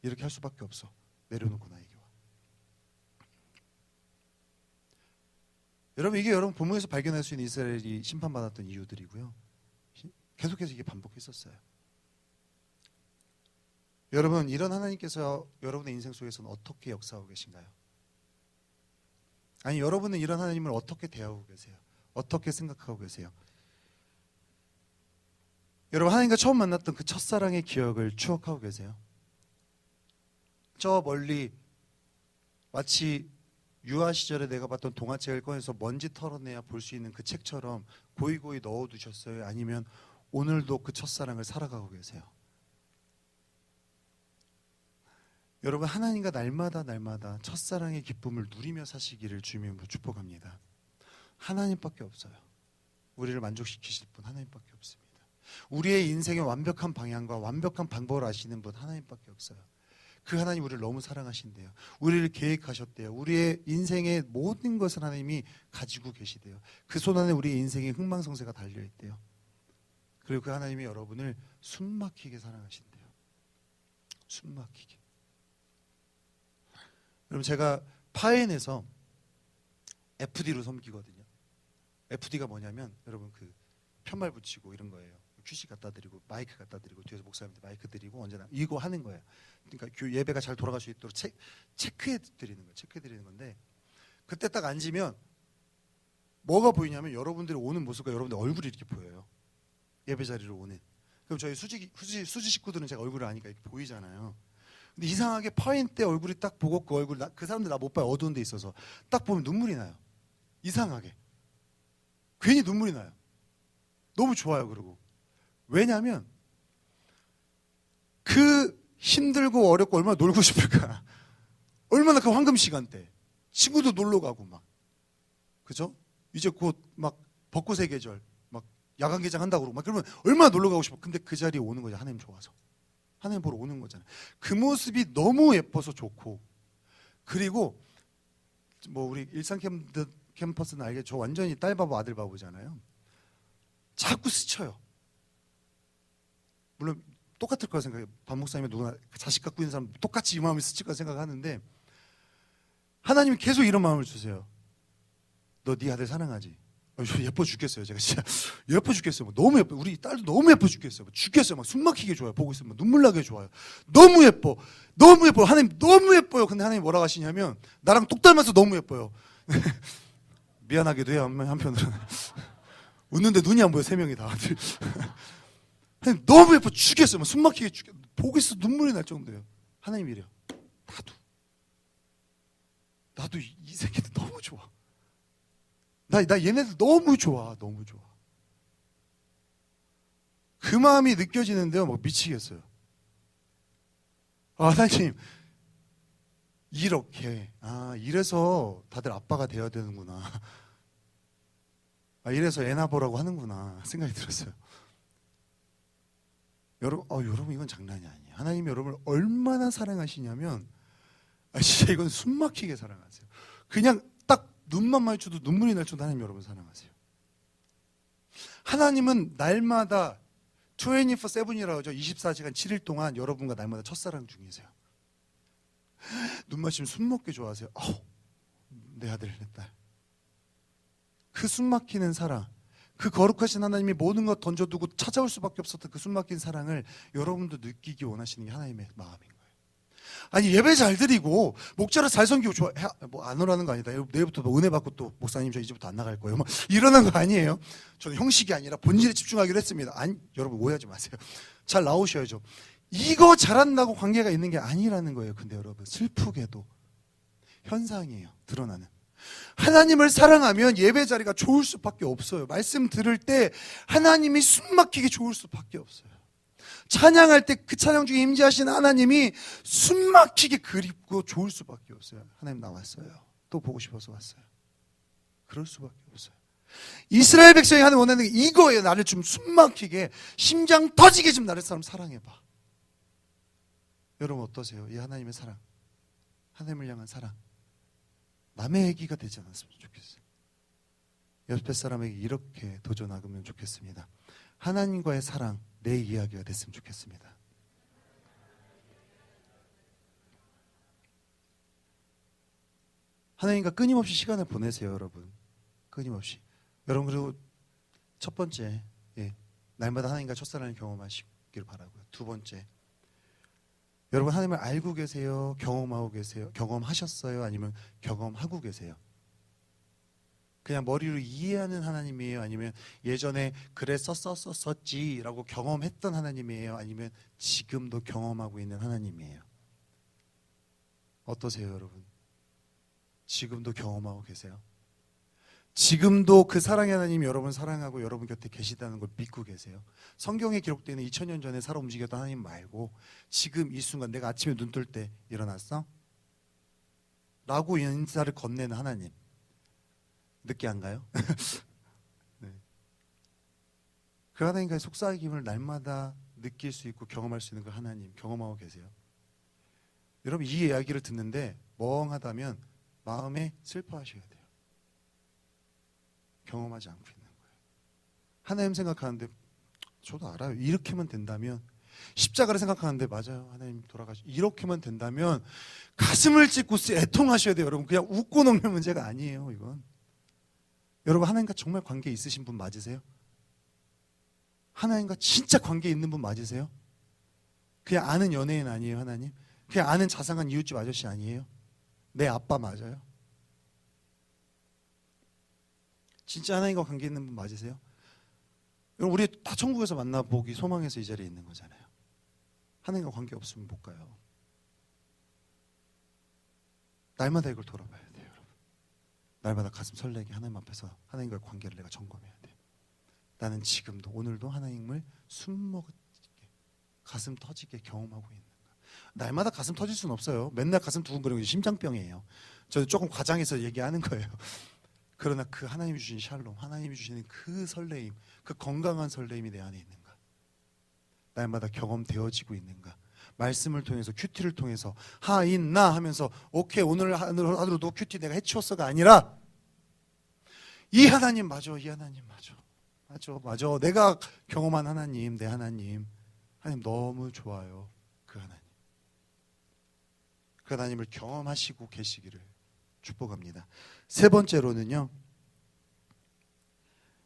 이렇게 할 수밖에 없어. 내려놓고 나에게 와. 여러분, 이게 여러분 본문에서 발견할 수 있는 이스라엘이 심판받았던 이유들이고요. 계속해서 이게 반복했었어요. 여러분, 이런 하나님께서 여러분의 인생 속에서는 어떻게 역사하고 계신가요? 아니, 여러분은 이런 하나님을 어떻게 대하고 계세요? 어떻게 생각하고 계세요? 여러분, 하나님과 처음 만났던 그 첫사랑의 기억을 추억하고 계세요? 저 멀리 마치 유아 시절에 내가 봤던 동화책을 꺼내서 먼지 털어내야 볼 수 있는 그 책처럼 고이고이 넣어두셨어요? 아니면 오늘도 그 첫사랑을 살아가고 계세요? 여러분, 하나님과 날마다 첫사랑의 기쁨을 누리며 사시기를 주님으로 축복합니다. 하나님밖에 없어요. 우리를 만족시키실 분 하나님밖에 없습니다. 우리의 인생의 완벽한 방향과 완벽한 방법을 아시는 분 하나님밖에 없어요. 그 하나님 우리를 너무 사랑하신대요. 우리를 계획하셨대요. 우리의 인생의 모든 것을 하나님이 가지고 계시대요. 그 손 안에 우리의 인생의 흥망성쇠가 달려있대요. 그리고 그 하나님이 여러분을 숨막히게 사랑하신대요. 숨막히게. 여러분, 제가 파엔에서 FD로 섬기거든요. FD가 뭐냐면 여러분 그 편말 붙이고 이런 거예요. 큐시 갖다 드리고 마이크 갖다 드리고 뒤에서 목사님들 마이크 드리고 언제나 이거 하는 거예요. 그러니까 예배가 잘 돌아갈 수 있도록 체크해 드리는 거예요. 체크해 드리는 건데 그때 딱 앉으면 뭐가 보이냐면 여러분들이 오는 모습과 여러분들 얼굴이 이렇게 보여요. 예배 자리로 오는. 그럼 저희 수지 식구들은 제가 얼굴을 아니까 이렇게 보이잖아요. 근데 이상하게 파인 때 얼굴이 딱 보고 그 얼굴 그 사람들 나 못 봐요. 어두운 데 있어서 딱 보면 눈물이 나요. 이상하게 괜히 눈물이 나요. 너무 좋아요. 그러고 왜냐하면 그 힘들고 어렵고 얼마나 놀고 싶을까. 얼마나 그 황금 시간대 친구도 놀러 가고 막, 그죠? 이제 곧 막 벚꽃의 계절, 막 야간 개장 한다고 그러고 막 그러면 얼마나 놀러 가고 싶어. 근데 그 자리에 오는 거죠. 하나님 좋아서. 하나님 보러 오는 거잖아요. 그 모습이 너무 예뻐서 좋고, 그리고 뭐 우리 일산 캠퍼스는 알겠죠. 저 완전히 딸 바보 아들 바보잖아요. 자꾸 스쳐요. 물론 똑같을 거라 생각해요. 반 목사님이 누구나 자식 갖고 있는 사람 똑같이 이 마음이 스칠 거라 생각하는데, 하나님이 계속 이런 마음을 주세요. 너 네 아들 사랑하지? 예뻐 죽겠어요. 제가 진짜 예뻐 죽겠어요. 너무 예뻐. 우리 딸도 너무 예뻐 죽겠어요. 죽겠어요. 막 숨막히게 좋아요. 보고 있으면 눈물 나게 좋아요. 너무 예뻐. 너무 예뻐요. 하나님 너무 예뻐요. 근데 하나님 뭐라고 하시냐면, 나랑 똑 닮아서 너무 예뻐요. 미안하기도 해요. 한편으로는. 웃는데 눈이 안 보여. 세 명이 다. 하나님 너무 예뻐 죽겠어요. 막 숨막히게 죽겠어요. 보고 있어 눈물이 날 정도예요. 하나님 이래요. 나도 이 새끼들 너무 좋아. 나 얘네들 너무 좋아. 너무 좋아. 그 마음이 느껴지는데요. 막 미치겠어요. 하나님, 이렇게, 이래서 다들 아빠가 되어야 되는구나. 이래서 애나 보라고 하는구나 생각이 들었어요. 여러분 이건 장난이 아니에요. 하나님이 여러분을 얼마나 사랑하시냐면, 진짜 이건 숨막히게 사랑하세요. 그냥 딱 눈만 마주쳐도 눈물이 날 정도 하나님 여러분 사랑하세요. 하나님은 날마다 24/7이라고 하죠. 24시간 7일 동안 여러분과 날마다 첫사랑 중이세요. 눈 마시면 숨 먹게 좋아하세요. 내 아들, 내 딸. 그 숨 막히는 사랑, 그 거룩하신 하나님이 모든 것 던져두고 찾아올 수밖에 없었던 그 숨 막힌 사랑을 여러분도 느끼기 원하시는 게 하나님의 마음인 거예요. 아니, 예배 잘 드리고 목자를 잘 섬기고 좋아, 뭐 안 오라는 거 아니다. 내일부터 뭐 은혜 받고 또 목사님 저 이제부터 안 나갈 거예요. 뭐 이러는 거 아니에요. 저는 형식이 아니라 본질에 집중하기로 했습니다. 아니, 여러분 오해하지 마세요. 잘 나오셔야죠. 이거 잘한다고 관계가 있는 게 아니라는 거예요. 근데 여러분 슬프게도 현상이에요. 드러나는. 하나님을 사랑하면 예배 자리가 좋을 수밖에 없어요. 말씀 들을 때 하나님이 숨막히게 좋을 수밖에 없어요. 찬양할 때 그 찬양 중에 임재하신 하나님이 숨막히게 그립고 좋을 수밖에 없어요. 하나님 나왔어요. 또 보고 싶어서 왔어요. 그럴 수밖에 없어요. 이스라엘 백성이 하는 원하는 게 이거예요. 나를 좀 숨막히게, 심장 터지게 좀 나를 사람 사랑해봐. 여러분 어떠세요? 이 하나님의 사랑, 하나님을 향한 사랑, 남의 얘기가 되지 않았으면 좋겠어요. 옆에 사람에게 이렇게 도전하면 좋겠습니다. 하나님과의 사랑, 내 이야기가 됐으면 좋겠습니다. 하나님과 끊임없이 시간을 보내세요. 여러분 끊임없이. 여러분 그리고 첫 번째, 날마다 하나님과 첫사랑을 경험하시길 바라고요. 두 번째, 여러분 하나님을 알고 계세요? 경험하고 계세요? 경험하셨어요? 아니면 경험하고 계세요? 그냥 머리로 이해하는 하나님이에요? 아니면 예전에 그래 썼지라고 경험했던 하나님이에요? 아니면 지금도 경험하고 있는 하나님이에요? 어떠세요, 여러분? 지금도 경험하고 계세요? 지금도 그 사랑의 하나님이 여러분 사랑하고 여러분 곁에 계시다는 걸 믿고 계세요? 성경에 기록되는 2000년 전에 살아 움직였던 하나님 말고 지금 이 순간 내가 아침에 눈 뜰 때 일어났어? 라고 인사를 건네는 하나님, 늦게 안 가요? 네. 그 하나님과의 속삭임을 날마다 느낄 수 있고 경험할 수 있는 그 하나님 경험하고 계세요? 여러분 이 이야기를 듣는데 멍하다면 마음에 슬퍼하셔야 돼요. 경험하지 않고 있는 거예요. 하나님 생각하는데 저도 알아요. 이렇게만 된다면, 십자가를 생각하는데 맞아요. 하나님 돌아가시고 이렇게만 된다면 가슴을 찢고 애통하셔야 돼요. 여러분 그냥 웃고 넘는 문제가 아니에요. 이건 여러분 하나님과 정말 관계 있으신 분 맞으세요? 하나님과 진짜 관계 있는 분 맞으세요? 그냥 아는 연예인 아니에요? 하나님? 그냥 아는 자상한 이웃집 아저씨 아니에요? 내 아빠 맞아요? 진짜 하나님과 관계 있는 분 맞으세요? 여러분 우리 다 천국에서 만나보기 소망해서 이 자리에 있는 거잖아요. 하나님과 관계 없으면 못 가요. 날마다 이걸 돌아봐야 돼요. 여러분 날마다 가슴 설레게 하나님 앞에서 하나님과의 관계를 내가 점검해야 돼요. 나는 지금도 오늘도 하나님을 숨먹게 가슴 터지게 경험하고 있는가? 날마다 가슴 터질 수는 없어요. 맨날 가슴 두근거리고 심장병이에요. 저는 조금 과장해서 얘기하는 거예요. 그러나 그 하나님이 주신 샬롬, 하나님이 주시는 그 설레임, 그 건강한 설레임이 내 안에 있는가? 날마다 경험되어지고 있는가? 말씀을 통해서, 큐티를 통해서 하인나 하면서 오케이 오늘 하루도 큐티 내가 해치웠어가 아니라 이 하나님 맞아, 이 하나님 맞아 내가 경험한 하나님, 내 하나님 너무 좋아요. 그 하나님을 경험하시고 계시기를 축복합니다. 세 번째로는요,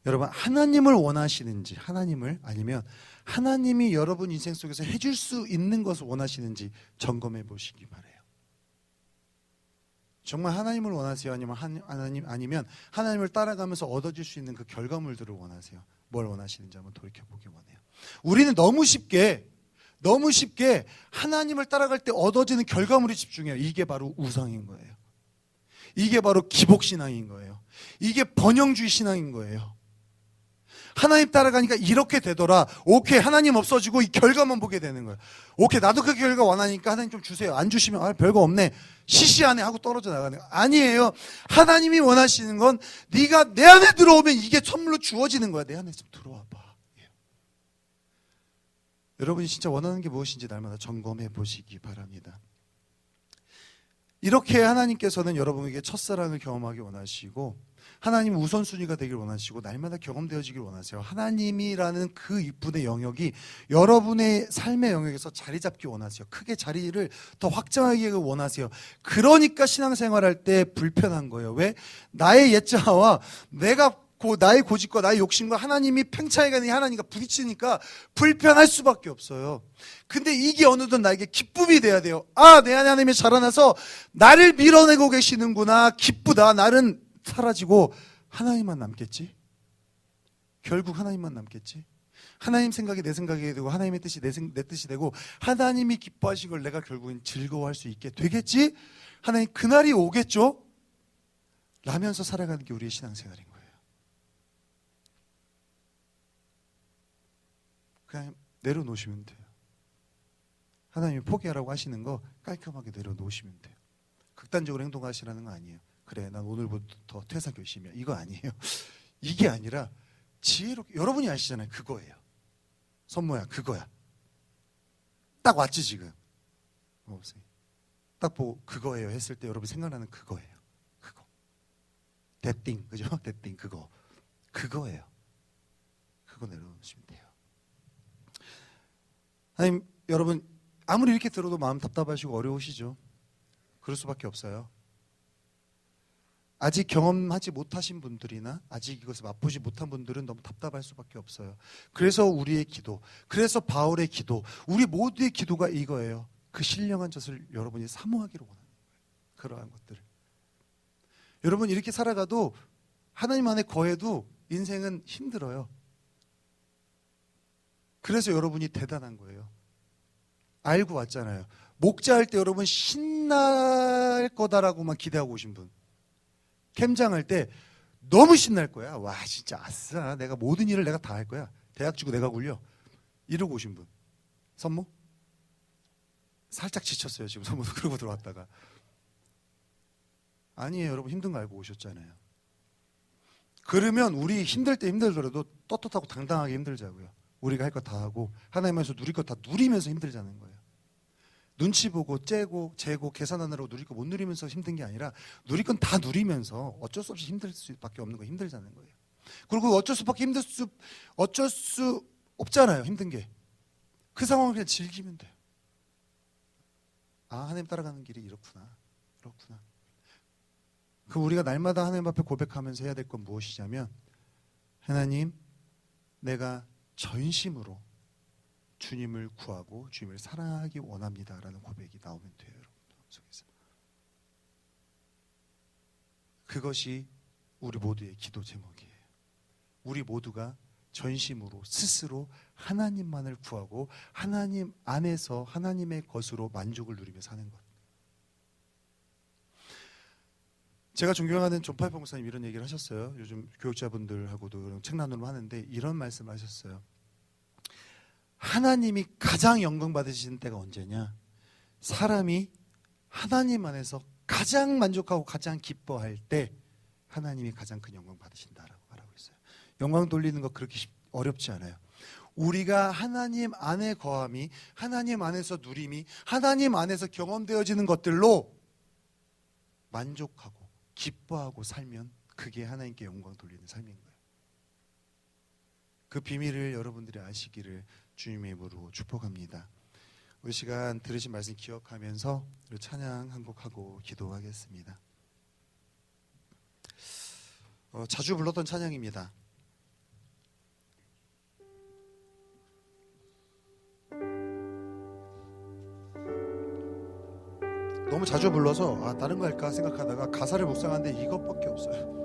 여러분 하나님을 원하시는지, 하나님을 아니면 하나님이 여러분 인생 속에서 해줄 수 있는 것을 원하시는지 점검해 보시기 바래요. 정말 하나님을 원하세요? 아니면 하나님을 따라가면서 얻어질 수 있는 그 결과물들을 원하세요? 뭘 원하시는지 한번 돌이켜보기 원해요. 우리는 너무 쉽게 하나님을 따라갈 때 얻어지는 결과물에 집중해요. 이게 바로 우상인 거예요. 이게 바로 기복신앙인 거예요. 이게 번영주의 신앙인 거예요. 하나님 따라가니까 이렇게 되더라. 오케이, 하나님 없어지고 이 결과만 보게 되는 거예요. 오케이, 나도 그 결과 원하니까 하나님 좀 주세요. 안 주시면 별거 없네, 시시하네 하고 떨어져 나가는 거예요. 아니에요. 하나님이 원하시는 건 네가 내 안에 들어오면 이게 선물로 주어지는 거야. 내 안에 좀 들어와 봐. 여러분이 진짜 원하는 게 무엇인지 날마다 점검해 보시기 바랍니다. 이렇게 하나님께서는 여러분에게 첫사랑을 경험하기 원하시고 하나님 우선순위가 되길 원하시고 날마다 경험되어지길 원하세요. 하나님이라는 그 이분의 영역이 여러분의 삶의 영역에서 자리 잡기 원하세요. 크게 자리를 더 확장하기 원하세요. 그러니까 신앙생활할 때 불편한 거예요. 왜? 나의 옛자아와 나의 고집과 나의 욕심과 하나님이 팽창해가 하나님과 부딪히니까 불편할 수밖에 없어요. 근데 이게 어느덧 나에게 기쁨이 돼야 돼요. 아, 내 안에 하나님이 자라나서 나를 밀어내고 계시는구나. 기쁘다. 나는 사라지고 하나님만 남겠지. 결국 하나님만 남겠지. 하나님 생각이 내 생각이 되고 하나님의 뜻이 내 뜻이 되고 하나님이 기뻐하신 걸 내가 결국엔 즐거워할 수 있게 되겠지. 하나님 그날이 오겠죠. 라면서 살아가는 게 우리의 신앙생활인 거예요. 그냥 내려놓으시면 돼요. 하나님이 포기하라고 하시는 거 깔끔하게 내려놓으시면 돼요. 극단적으로 행동하시라는 거 아니에요. 그래, 난 오늘부터 퇴사 결심이야. 이거 아니에요. 이게 아니라 지혜롭게, 여러분이 아시잖아요. 그거예요. 선모야, 그거야. 딱 왔지 지금. 딱 보고 그거예요 했을 때 여러분 생각나는 그거예요. 그거. 대띵, 그죠? 대띵, 그거예요. 그거 내려놓으시면 돼요. 하나님, 여러분 아무리 이렇게 들어도 마음 답답하시고 어려우시죠? 그럴 수밖에 없어요. 아직 경험하지 못하신 분들이나 아직 이것을 맛보지 못한 분들은 너무 답답할 수밖에 없어요. 그래서 우리의 기도, 그래서 바울의 기도, 우리 모두의 기도가 이거예요. 그 신령한 젖을 여러분이 사모하기를 원하는 거예요. 그러한 것들을. 여러분 이렇게 살아가도 하나님 안에 거해도 인생은 힘들어요. 그래서 여러분이 대단한 거예요. 알고 왔잖아요. 목자할 때 여러분 신날 거다라고만 기대하고 오신 분, 캠장할 때 너무 신날 거야. 와 진짜 아싸, 내가 모든 일을 내가 다 할 거야. 대학 주고 내가 굴려. 이러고 오신 분, 선모? 살짝 지쳤어요 지금. 선모도 그러고 들어왔다가. 아니에요. 여러분 힘든 거 알고 오셨잖아요. 그러면 우리 힘들 때 힘들더라도 떳떳하고 당당하게 힘들자고요. 우리가 할 거 다 하고 하나님에서 누릴 거 다 누리면서 힘들자는 거예요. 눈치 보고 재고 계산하느라고 누릴 거 못 누리면서 힘든 게 아니라 누릴 건 다 누리면서 어쩔 수 없이 힘들 수밖에 없는 거 힘들자는 거예요. 그리고 어쩔 수 없잖아요. 힘든 게. 그 상황을 그냥 즐기면 돼요. 아, 하나님 따라가는 길이 이렇구나. 그 우리가 날마다 하나님 앞에 고백하면서 해야 될 건 무엇이냐면, 하나님, 내가 전심으로 주님을 구하고 주님을 사랑하기 원합니다라는 고백이 나오면 돼요. 여러분 속에서. 그것이 우리 모두의 기도 제목이에요. 우리 모두가 전심으로 스스로 하나님만을 구하고 하나님 안에서 하나님의 것으로 만족을 누리며 사는 것. 제가 존경하는 존파이프 목사님 이런 얘기를 하셨어요. 요즘 교육자분들하고도 책 나누면 하는데 이런 말씀을 하셨어요. 하나님이 가장 영광 받으시는 때가 언제냐? 사람이 하나님 안에서 가장 만족하고 가장 기뻐할 때 하나님이 가장 큰 영광 받으신다라고 말하고 있어요. 영광 돌리는 거 그렇게 어렵지 않아요. 우리가 하나님 안에 거함이, 하나님 안에서 누림이, 하나님 안에서 경험되어지는 것들로 만족하고 기뻐하고 살면 그게 하나님께 영광 돌리는 삶인 거예요. 그 비밀을 여러분들이 아시기를 주님의 이름으로 축복합니다. 우리 시간 들으신 말씀 기억하면서 찬양 한 곡하고 기도하겠습니다. 자주 불렀던 찬양입니다. 너무 자주 불러서 다른 거 할까 생각하다가 가사를 묵상하는데 이것밖에 없어요.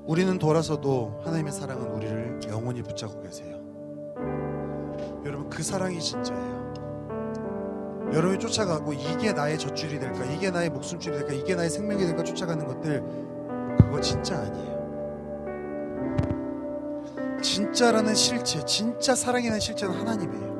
우리는 돌아서도 하나님의 사랑은 우리를 영원히 붙잡고 계세요. 여러분, 그 사랑이 진짜예요. 여러분이 쫓아가고 이게 나의 젖줄이 될까, 이게 나의 목숨줄이 될까, 이게 나의 생명이 될까 쫓아가는 것들, 그거 진짜 아니에요. 진짜라는 실체, 진짜 사랑이라는 실체는 하나님이에요.